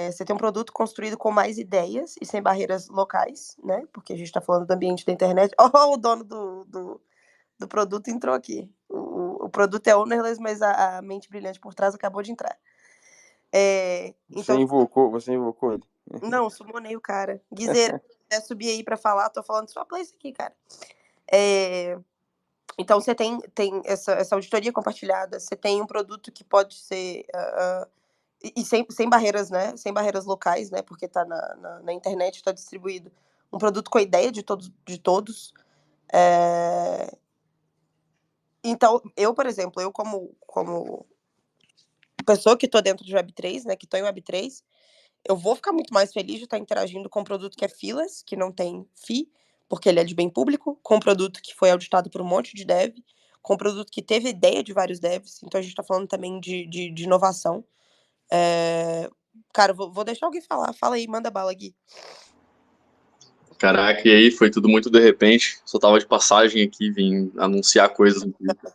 Você tem um produto construído com mais ideias e sem barreiras locais, né? Porque a gente está falando do ambiente da internet. Oh, o dono do produto entrou aqui. O produto é ownerless, mas a mente brilhante por trás acabou de entrar. Você Então, invocou ele? não, sumonei o cara. Guiseira, se quiser subir aí para falar, tô falando sua place aqui, cara. Então, você tem essa auditoria compartilhada, você tem um produto que pode ser. E sem barreiras, né? Sem barreiras locais, né? Porque tá na internet, está distribuído. Um produto com a ideia de todos. Então, eu, por exemplo, eu como pessoa que tô dentro de Web3, né? Que tô em Web3, eu vou ficar muito mais feliz de estar interagindo com um produto que é feeless, que não tem fee, porque ele é de bem público, com um produto que foi auditado por um monte de dev, com um produto que teve ideia de vários devs. Então, a gente tá falando também de inovação. Cara, vou deixar alguém falar. Fala aí, manda bala, Gui. Caraca, e aí foi tudo muito de repente. Só tava de passagem aqui, vim anunciar coisas no Twitter.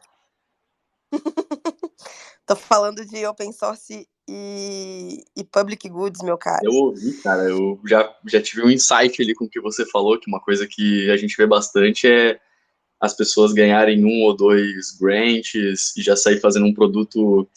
Tô falando de open source e public goods, meu cara. Eu ouvi, cara, eu já tive um insight ali com o que você falou, que uma coisa que a gente vê bastante é as pessoas ganharem 1 ou 2 grants e já sair fazendo um produto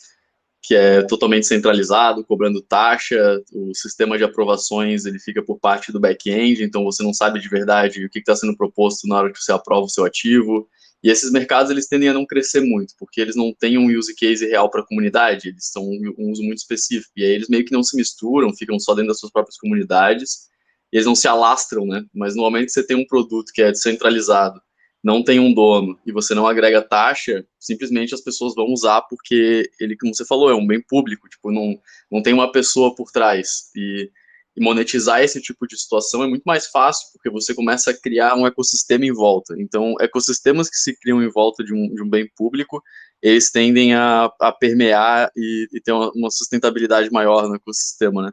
que é totalmente centralizado, cobrando taxa, o sistema de aprovações ele fica por parte do back-end, então você não sabe de verdade o que está sendo proposto na hora que você aprova o seu ativo. E esses mercados eles tendem a não crescer muito, porque eles não têm um use case real para a comunidade, eles são um uso muito específico, e aí eles meio que não se misturam, ficam só dentro das suas próprias comunidades, e eles não se alastram, né? Mas no momento que você tem um produto que é descentralizado, não tem um dono e você não agrega taxa, simplesmente as pessoas vão usar porque ele, como você falou, é um bem público, tipo, não tem uma pessoa por trás. E monetizar esse tipo de situação é muito mais fácil, porque você começa a criar um ecossistema em volta. Então, ecossistemas que se criam em volta de um bem público, eles tendem a permear e ter uma sustentabilidade maior no ecossistema, né?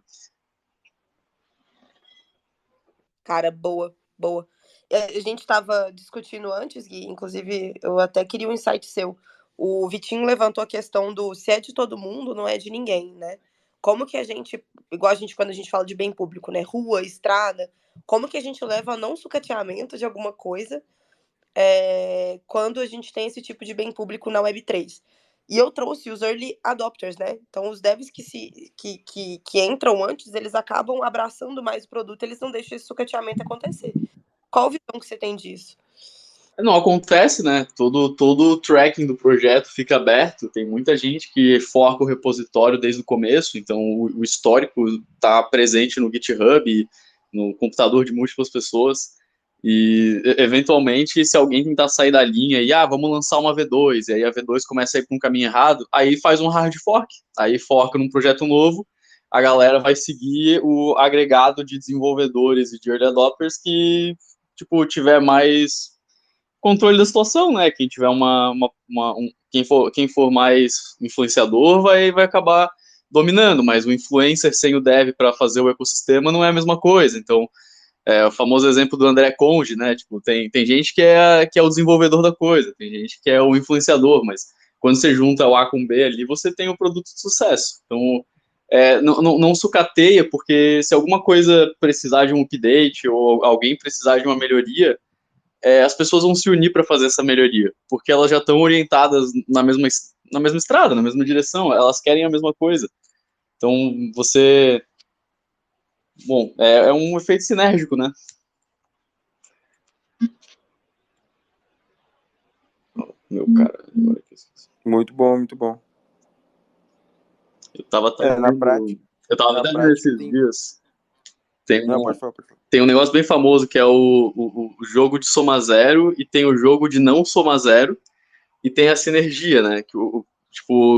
Cara, boa, boa. A gente estava discutindo antes, Gui, inclusive eu até queria um insight seu. O Vitinho levantou a questão do se é de todo mundo, não é de ninguém, né? Como que a gente, igual a gente quando a gente fala de bem público, né? Rua, estrada, como que a gente leva a não sucateamento de alguma coisa quando a gente tem esse tipo de bem público na Web3? E eu trouxe os early adopters, né? Então, os devs que entram antes, eles acabam abraçando mais o produto, eles não deixam esse sucateamento acontecer. Qual a visão que você tem disso? Não acontece, né? Todo o tracking do projeto fica aberto. Tem muita gente que forca o repositório desde o começo, então o histórico está presente no GitHub, no computador de múltiplas pessoas. E eventualmente, se alguém tentar sair da linha e vamos lançar uma V2, e aí a V2 começa a ir para um caminho errado, aí faz um hard fork, aí forca num projeto novo, a galera vai seguir o agregado de desenvolvedores e de early adopters que tipo tiver mais controle da situação, né? Quem tiver quem for mais influenciador vai acabar dominando, mas o influencer sem o dev para fazer o ecossistema não é a mesma coisa. Então, o famoso exemplo do André Conde, né? Tipo, tem gente que é o desenvolvedor da coisa, tem gente que é o influenciador, mas quando você junta o A com B ali, você tem o produto de sucesso. Então, não sucateia, porque se alguma coisa precisar de um update ou alguém precisar de uma melhoria, as pessoas vão se unir para fazer essa melhoria, porque elas já estão orientadas na mesma estrada, na mesma direção, elas querem a mesma coisa. Então, você... Bom, é um efeito sinérgico, né? Meu cara, agora que eu esqueci. Muito bom, muito bom. Eu tava até Na vendo... Eu tava até vendo prática esses tem... dias. Tem Não, um, pode falar. tem um negócio bem famoso que é o jogo de soma zero e tem o jogo de não soma zero e tem a sinergia, né? Tipo,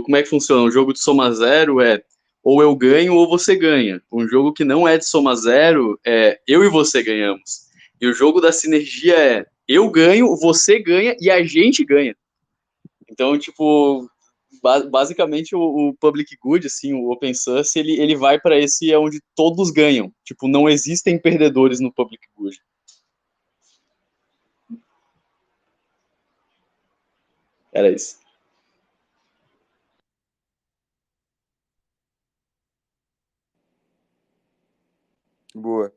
como é que funciona? O jogo de soma zero é ou eu ganho ou você ganha. Um jogo que não é de soma zero é eu e você ganhamos. E o jogo da sinergia é eu ganho, você ganha e a gente ganha. Então, tipo, basicamente o public good, assim, o open source, ele vai para esse onde todos ganham. Tipo, não existem perdedores no public good. Era isso. Boa.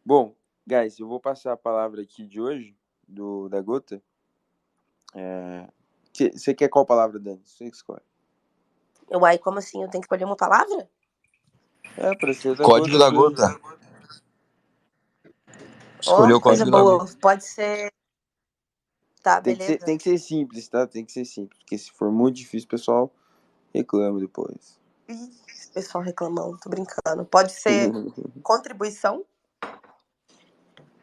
Bom, guys, eu vou passar a palavra aqui de hoje, da Gota. Você quer qual palavra, Dani? Você que escolhe. Uai, como assim? Eu tenho que escolher uma palavra? Pra ser da Código da Gota. gota. Escolheu o Coisa código da boa. gota. Pode ser. Tá, Tem beleza. que ser simples, tá? Tem que ser simples. Porque se for muito difícil, o pessoal reclama depois. Ih, pessoal reclamando, tô brincando. Pode ser contribuição?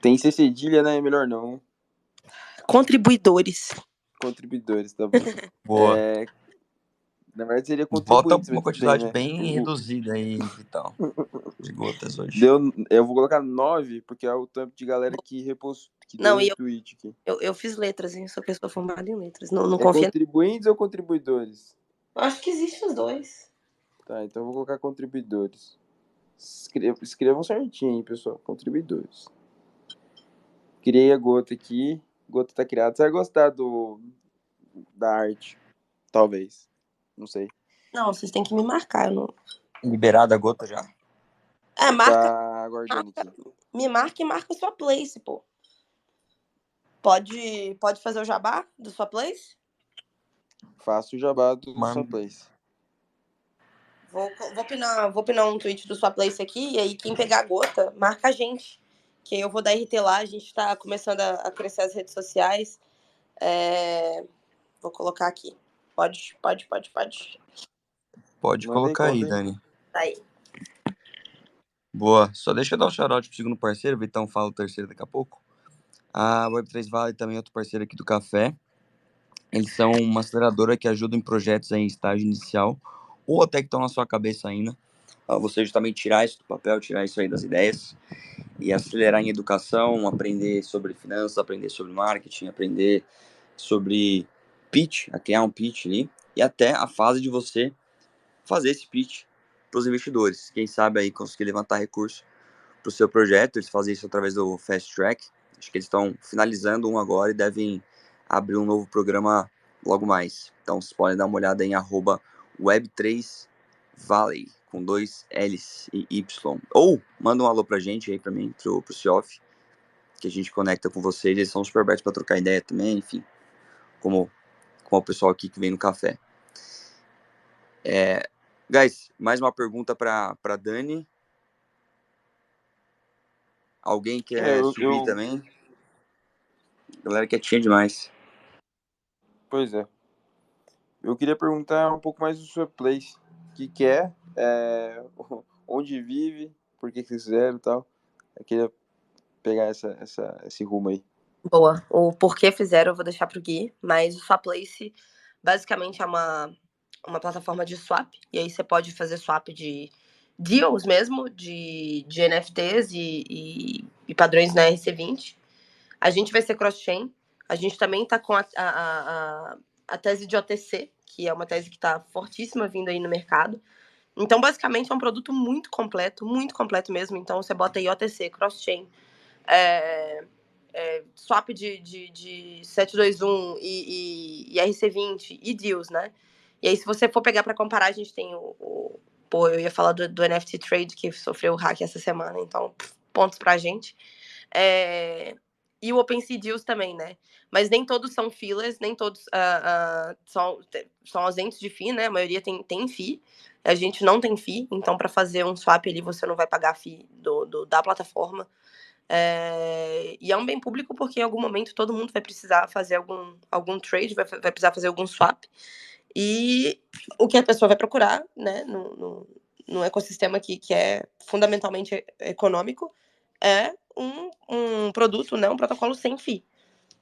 Tem que ser cedilha, né? Melhor não. Contribuidores. Contribuidores, tá bom. Boa. Na verdade, seria Volta contribuintes, uma mas tudo bem, quantidade né? bem reduzida aí, Vital, de gotas hoje. Eu vou colocar 9, porque é o tanto de galera que deu Não, e retweet aqui. eu fiz letras, hein? Sou pessoa formada em letras. Não É confia. contribuintes ou contribuidores? Acho que existem os dois. Tá, então eu vou colocar contribuidores. Escrevam certinho, hein, pessoal. Contribuidores. Criei a Gota aqui. Gota tá criada. Você vai gostar da arte. Talvez. Não sei. Não, vocês têm que me marcar. Eu não... Liberada a gota já. Marca. Tá aguardando aqui. Me marca e marca sua place, pô. Pode fazer o jabá do sua place? Faço o jabá do Mano. sua place. Vou pinar um tweet do sua place aqui, e aí quem pegar a gota, marca a gente. Que eu vou dar RT lá, a gente tá começando a crescer as redes sociais. Vou colocar aqui. Pode. Pode colocar aí, Dani. Tá aí. Boa. Só deixa eu dar um shout-out pro segundo parceiro, o Vitão fala o terceiro daqui a pouco. A Web3 Valley também é outro parceiro aqui do Café. Eles são uma aceleradora que ajuda em projetos aí em estágio inicial, ou até que estão na sua cabeça ainda. Você justamente tirar isso do papel, tirar isso aí das ideias e acelerar em educação, aprender sobre finanças, aprender sobre marketing, aprender sobre pitch, a criar um pitch ali, e até a fase de você fazer esse pitch para os investidores. Quem sabe aí conseguir levantar recurso para o seu projeto, eles fazem isso através do Fast Track. Acho que eles estão finalizando um agora e devem abrir um novo programa logo mais. Então vocês podem dar uma olhada em @web3valley com 2 L's e Y. Ou manda um alô pra gente aí, pra mim, pro Cioff, que a gente conecta com vocês. Eles são super abertos pra trocar ideia também, enfim. Como o pessoal aqui que vem no café. Guys, mais uma pergunta pra Dani. Alguém quer subir também? Galera quietinha demais. Pois é. Eu queria perguntar um pouco mais do sua place. O que é, onde vive, por que fizeram e tal. Eu queria pegar esse rumo aí. Boa. O porquê fizeram eu vou deixar pro Gui, mas o Swap Place basicamente é uma plataforma de swap, e aí você pode fazer swap de deals mesmo, de NFTs e padrões na RC20. A gente vai ser cross-chain, a gente também tá com a tese de OTC, que é uma tese que tá fortíssima vindo aí no mercado. Então, basicamente, é um produto muito completo mesmo. Então, você bota aí OTC, cross-chain, swap de 721 e RC20 e deals, né? E aí, se você for pegar para comparar, a gente tem Pô, eu ia falar do NFT Trade, que sofreu o hack essa semana, então, pontos pra gente. E o OpenSea Deals também, né? Mas nem todos são filas, nem todos são ausentes de FII, né? A maioria tem FII. A gente não tem FII, então para fazer um swap ali você não vai pagar FII da plataforma. E é um bem público porque em algum momento todo mundo vai precisar fazer algum trade, vai precisar fazer algum swap. E o que a pessoa vai procurar, né, no ecossistema que é fundamentalmente econômico, é um produto, né, um protocolo sem FII.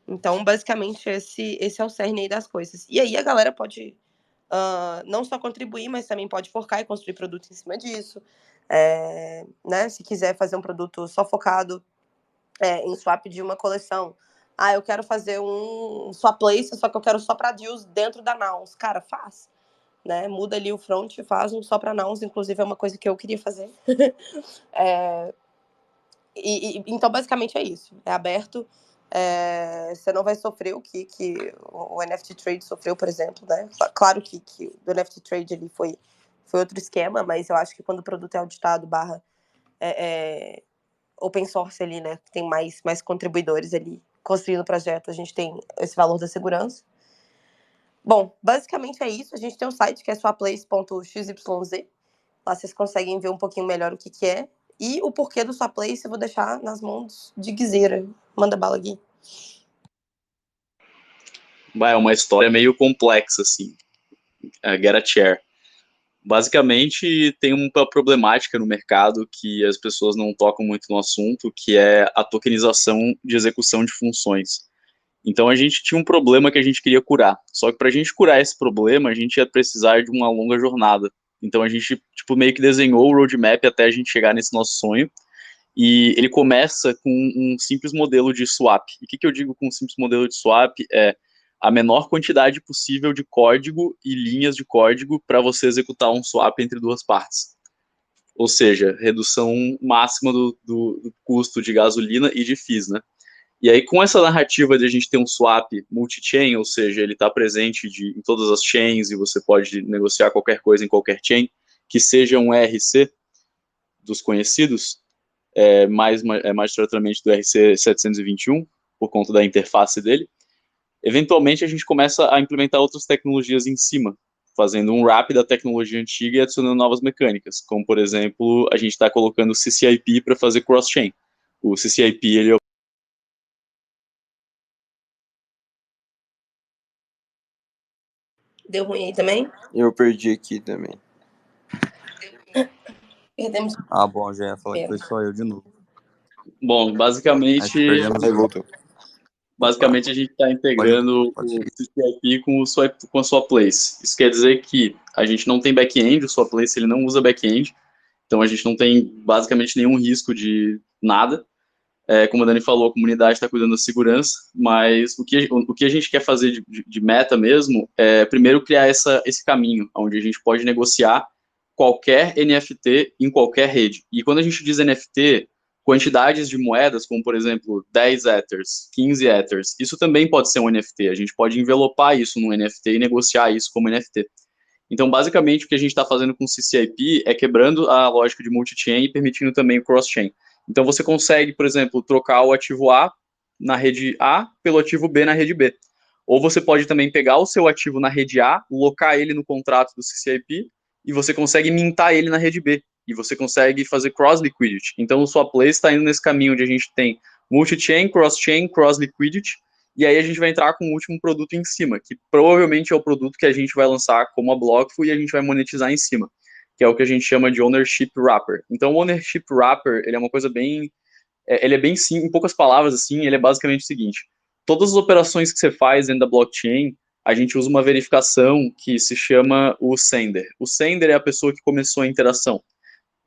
Então, basicamente, esse é o cerne aí das coisas. E aí a galera pode não só contribuir, mas também pode forcar e construir produto em cima disso. Né, se quiser fazer um produto só focado em swap de uma coleção. Eu quero fazer um swap place, só que eu quero só para deals dentro da Nouns. Cara, faz. Né? Muda ali o front e faz um só para Nouns. Inclusive, é uma coisa que eu queria fazer. Então, basicamente, é isso. É aberto. Você não vai sofrer o que o NFT Trade sofreu, por exemplo. Né? Claro que do NFT Trade ali foi outro esquema, mas eu acho que quando o produto é auditado / open source ali, né, tem mais contribuidores ali construindo o projeto, a gente tem esse valor da segurança. Bom, basicamente é isso. A gente tem um site que é swaplace.xyz. Lá vocês conseguem ver um pouquinho melhor o que é. E o porquê do Swaplace eu vou deixar nas mãos de Guizeira. Manda bala, Gui. É uma história meio complexa, assim. Get a chair. Basicamente, tem uma problemática no mercado que as pessoas não tocam muito no assunto, que é a tokenização de execução de funções. Então, a gente tinha um problema que a gente queria curar. Só que para a gente curar esse problema, a gente ia precisar de uma longa jornada. Então, a gente meio que desenhou o roadmap até a gente chegar nesse nosso sonho. E ele começa com um simples modelo de swap. E o que eu digo com um simples modelo de swap? É a menor quantidade possível de código e linhas de código para você executar um swap entre duas partes. Ou seja, redução máxima do custo de gasolina e de fees, né? E aí, com essa narrativa de a gente ter um swap multi-chain, ou seja, ele está presente em todas as chains e você pode negociar qualquer coisa em qualquer chain, que seja um ERC dos conhecidos, magistralmente do RC 721, por conta da interface dele. Eventualmente, a gente começa a implementar outras tecnologias em cima, fazendo um wrap da tecnologia antiga e adicionando novas mecânicas, como, por exemplo, a gente está colocando o CCIP para fazer cross-chain. O CCIP, ele Deu ruim aí também? Eu perdi aqui também. Perdemos. Bom, já ia falar que foi só eu de novo. Bom, basicamente Aí voltou. Basicamente, a gente está integrando o CCIP com a sua place. Isso quer dizer que a gente não tem back-end, o sua place ele não usa back-end, então a gente não tem basicamente nenhum risco de nada. Como a Dani falou, a comunidade está cuidando da segurança, mas o que a gente quer fazer de meta mesmo é, primeiro, criar esse caminho, onde a gente pode negociar qualquer NFT em qualquer rede. E quando a gente diz NFT, quantidades de moedas, como por exemplo 10 Ethers, 15 Ethers, isso também pode ser um NFT. A gente pode envelopar isso num NFT e negociar isso como NFT. Então, basicamente, o que a gente está fazendo com o CCIP é quebrando a lógica de multi-chain e permitindo também o cross-chain. Então, você consegue, por exemplo, trocar o ativo A na rede A pelo ativo B na rede B. Ou você pode também pegar o seu ativo na rede A, locar ele no contrato do CCIP e você consegue mintar ele na rede B. E você consegue fazer cross-liquidity. Então, o Swapplace está indo nesse caminho onde a gente tem multi-chain, cross-chain, cross-liquidity, e aí a gente vai entrar com o último produto em cima, que provavelmente é o produto que a gente vai lançar como a Blockful e a gente vai monetizar em cima, que é o que a gente chama de Ownership Wrapper. Então, o Ownership Wrapper, ele é uma coisa bem... ele é bem simples, em poucas palavras, assim, ele é basicamente o seguinte: todas as operações que você faz dentro da blockchain, a gente usa uma verificação que se chama o sender. O sender é a pessoa que começou a interação.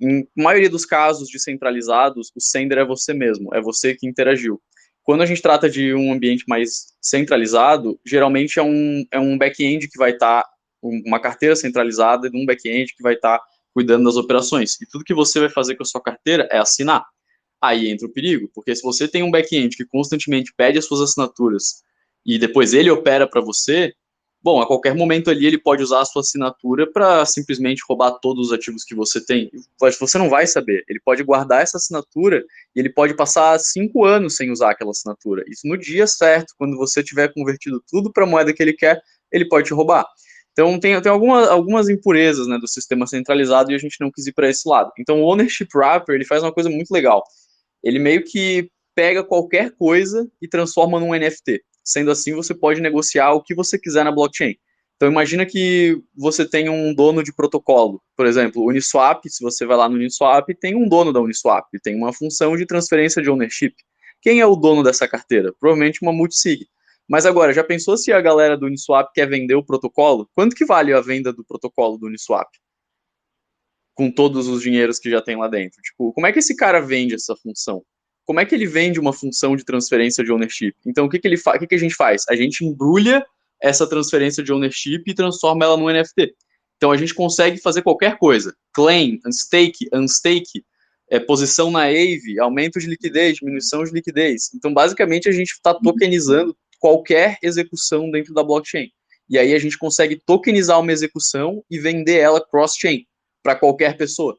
Em maioria dos casos descentralizados, o sender é você mesmo, é você que interagiu. Quando a gente trata de um ambiente mais centralizado, geralmente é um back-end que vai estar, uma carteira centralizada de um back-end que vai estar cuidando das operações. E tudo que você vai fazer com a sua carteira é assinar. Aí entra o perigo, porque se você tem um back-end que constantemente pede as suas assinaturas e depois ele opera para você, bom, a qualquer momento ali ele pode usar a sua assinatura para simplesmente roubar todos os ativos que você tem. Você não vai saber. Ele pode guardar essa assinatura e ele pode passar 5 anos sem usar aquela assinatura. Isso no dia certo, quando você tiver convertido tudo para a moeda que ele quer, ele pode te roubar. Então, tem algumas impurezas, né, do sistema centralizado e a gente não quis ir para esse lado. Então, o Ownership Wrapper, ele faz uma coisa muito legal. Ele meio que pega qualquer coisa e transforma num NFT. Sendo assim, você pode negociar o que você quiser na blockchain. Então, imagina que você tem um dono de protocolo. Por exemplo, o Uniswap, se você vai lá no Uniswap, tem um dono da Uniswap, tem uma função de transferência de ownership. Quem é o dono dessa carteira? Provavelmente uma multisig. Mas agora, já pensou se a galera do Uniswap quer vender o protocolo? Quanto que vale a venda do protocolo do Uniswap? Com todos os dinheiros que já tem lá dentro. Tipo, como é que esse cara vende essa função? Como é que ele vende uma função de transferência de ownership? Então, o que que a gente faz? A gente embrulha essa transferência de ownership e transforma ela no NFT. Então, a gente consegue fazer qualquer coisa. Claim, unstake, posição na AVE, aumento de liquidez, diminuição de liquidez. Então, basicamente, a gente está tokenizando qualquer execução dentro da blockchain. E aí a gente consegue tokenizar uma execução e vender ela cross-chain para qualquer pessoa.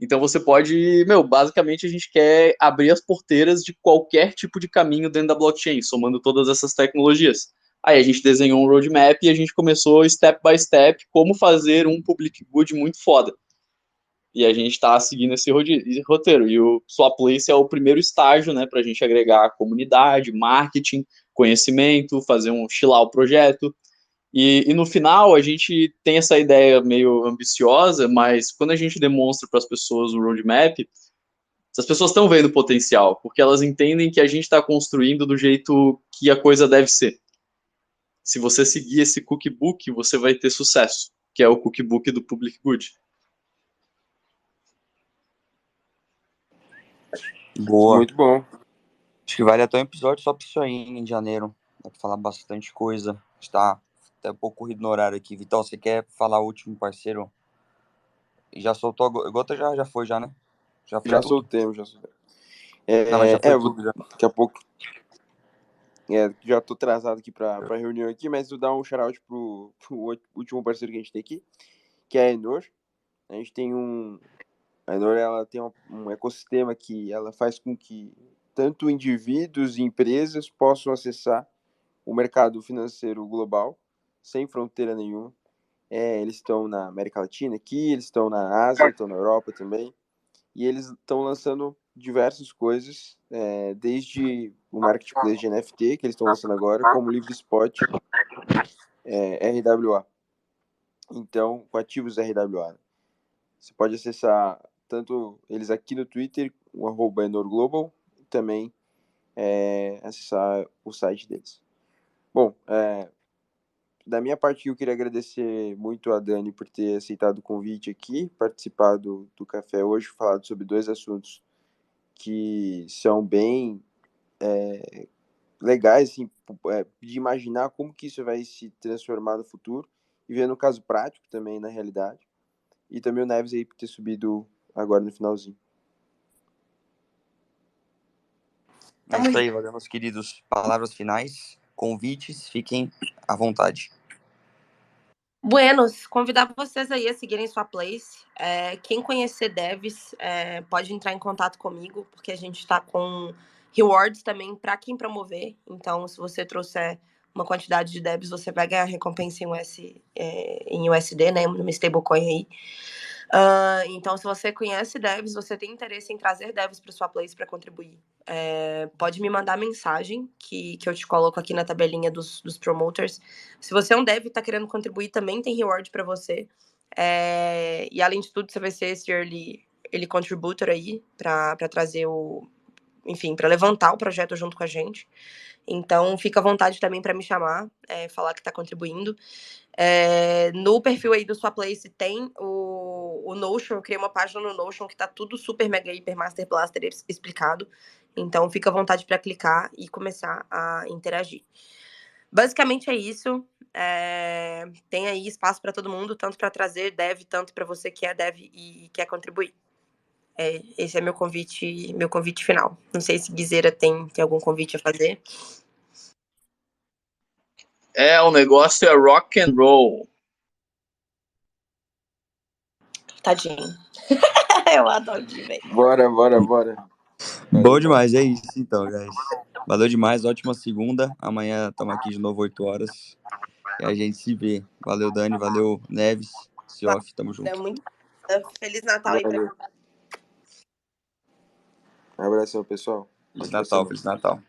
Então você pode, basicamente a gente quer abrir as porteiras de qualquer tipo de caminho dentro da blockchain, somando todas essas tecnologias. Aí a gente desenhou um roadmap e a gente começou step by step como fazer um public good muito foda. E a gente está seguindo esse roteiro. E o Swapplace é o primeiro estágio, né, para a gente agregar comunidade, marketing, conhecimento, fazer chilar o projeto. E no final, a gente tem essa ideia meio ambiciosa, mas quando a gente demonstra para as pessoas o roadmap, as pessoas estão vendo o potencial, porque elas entendem que a gente está construindo do jeito que a coisa deve ser. Se você seguir esse cookbook, você vai ter sucesso, que é o cookbook do Public Good. Boa. Muito bom. Acho que vale até um episódio só pra isso aí em janeiro. Dá pra falar bastante coisa. Está até um pouco corrido no horário aqui. Vital, você quer falar o último, parceiro? E já soltou a gota? Já foi, já, né? Já foi Já tudo? soltemos. Não, mas já foi tudo, já. Daqui a pouco. Já tô atrasado aqui pra reunião aqui, mas vou dar um shout-out pro último parceiro que a gente tem aqui, que é a Enor. A gente tem a Enor, ela tem um ecossistema que ela faz com que tanto indivíduos e empresas possam acessar o mercado financeiro global sem fronteira nenhuma. Eles estão na América Latina aqui, eles estão na Ásia, estão na Europa também, e eles estão lançando diversas coisas, desde o marketplace de NFT, que eles estão lançando agora, como o livre spot RWA. Então, com ativos RWA. Você pode acessar tanto eles aqui no Twitter, o @enorglobal, e também acessar o site deles. Bom, da minha parte, eu queria agradecer muito a Dani por ter aceitado o convite aqui, participar do café hoje, falado sobre 2 assuntos que são bem legais, assim, de imaginar como que isso vai se transformar no futuro e ver no caso prático também, na realidade. E também o Neves aí por ter subido agora no finalzinho. É isso aí, valeu, meus queridos. Palavras finais, convites, fiquem à vontade. Buenos, convidar vocês aí a seguirem Swapplace. Quem conhecer devs pode entrar em contato comigo, porque a gente está com rewards também para quem promover. Então, se você trouxer uma quantidade de devs, você vai ganhar recompensa em USD, né? Numa stablecoin aí. Então, se você conhece devs, você tem interesse em trazer devs para o Swapplace para contribuir, pode me mandar mensagem que eu te coloco aqui na tabelinha dos promoters. Se você é um dev e está querendo contribuir, também tem reward para você. E além de tudo, você vai ser esse early contributor aí para trazer enfim, para levantar o projeto junto com a gente. Então, fica à vontade também para me chamar, falar que está contribuindo. No perfil aí do Swapplace tem o Notion, eu criei uma página no Notion que tá tudo super mega hiper master blaster explicado, então fica à vontade para clicar e começar a interagir. Basicamente é isso. Tem aí espaço para todo mundo, tanto para trazer dev, tanto para você que é dev e quer contribuir. Esse é meu convite final. Não sei se Guiseira tem algum convite a fazer. O negócio é rock and roll. Tadinho. Eu adoro de ver. Bora. Bom demais, é isso então, guys. Valeu demais, ótima segunda. Amanhã estamos aqui de novo, 8 horas. E a gente se vê. Valeu, Dani. Valeu, Neves. Cioff, tamo junto. Muito Feliz Natal aí pra Valeu. Abração, pessoal. Feliz Ótima Natal, semana. Feliz Natal.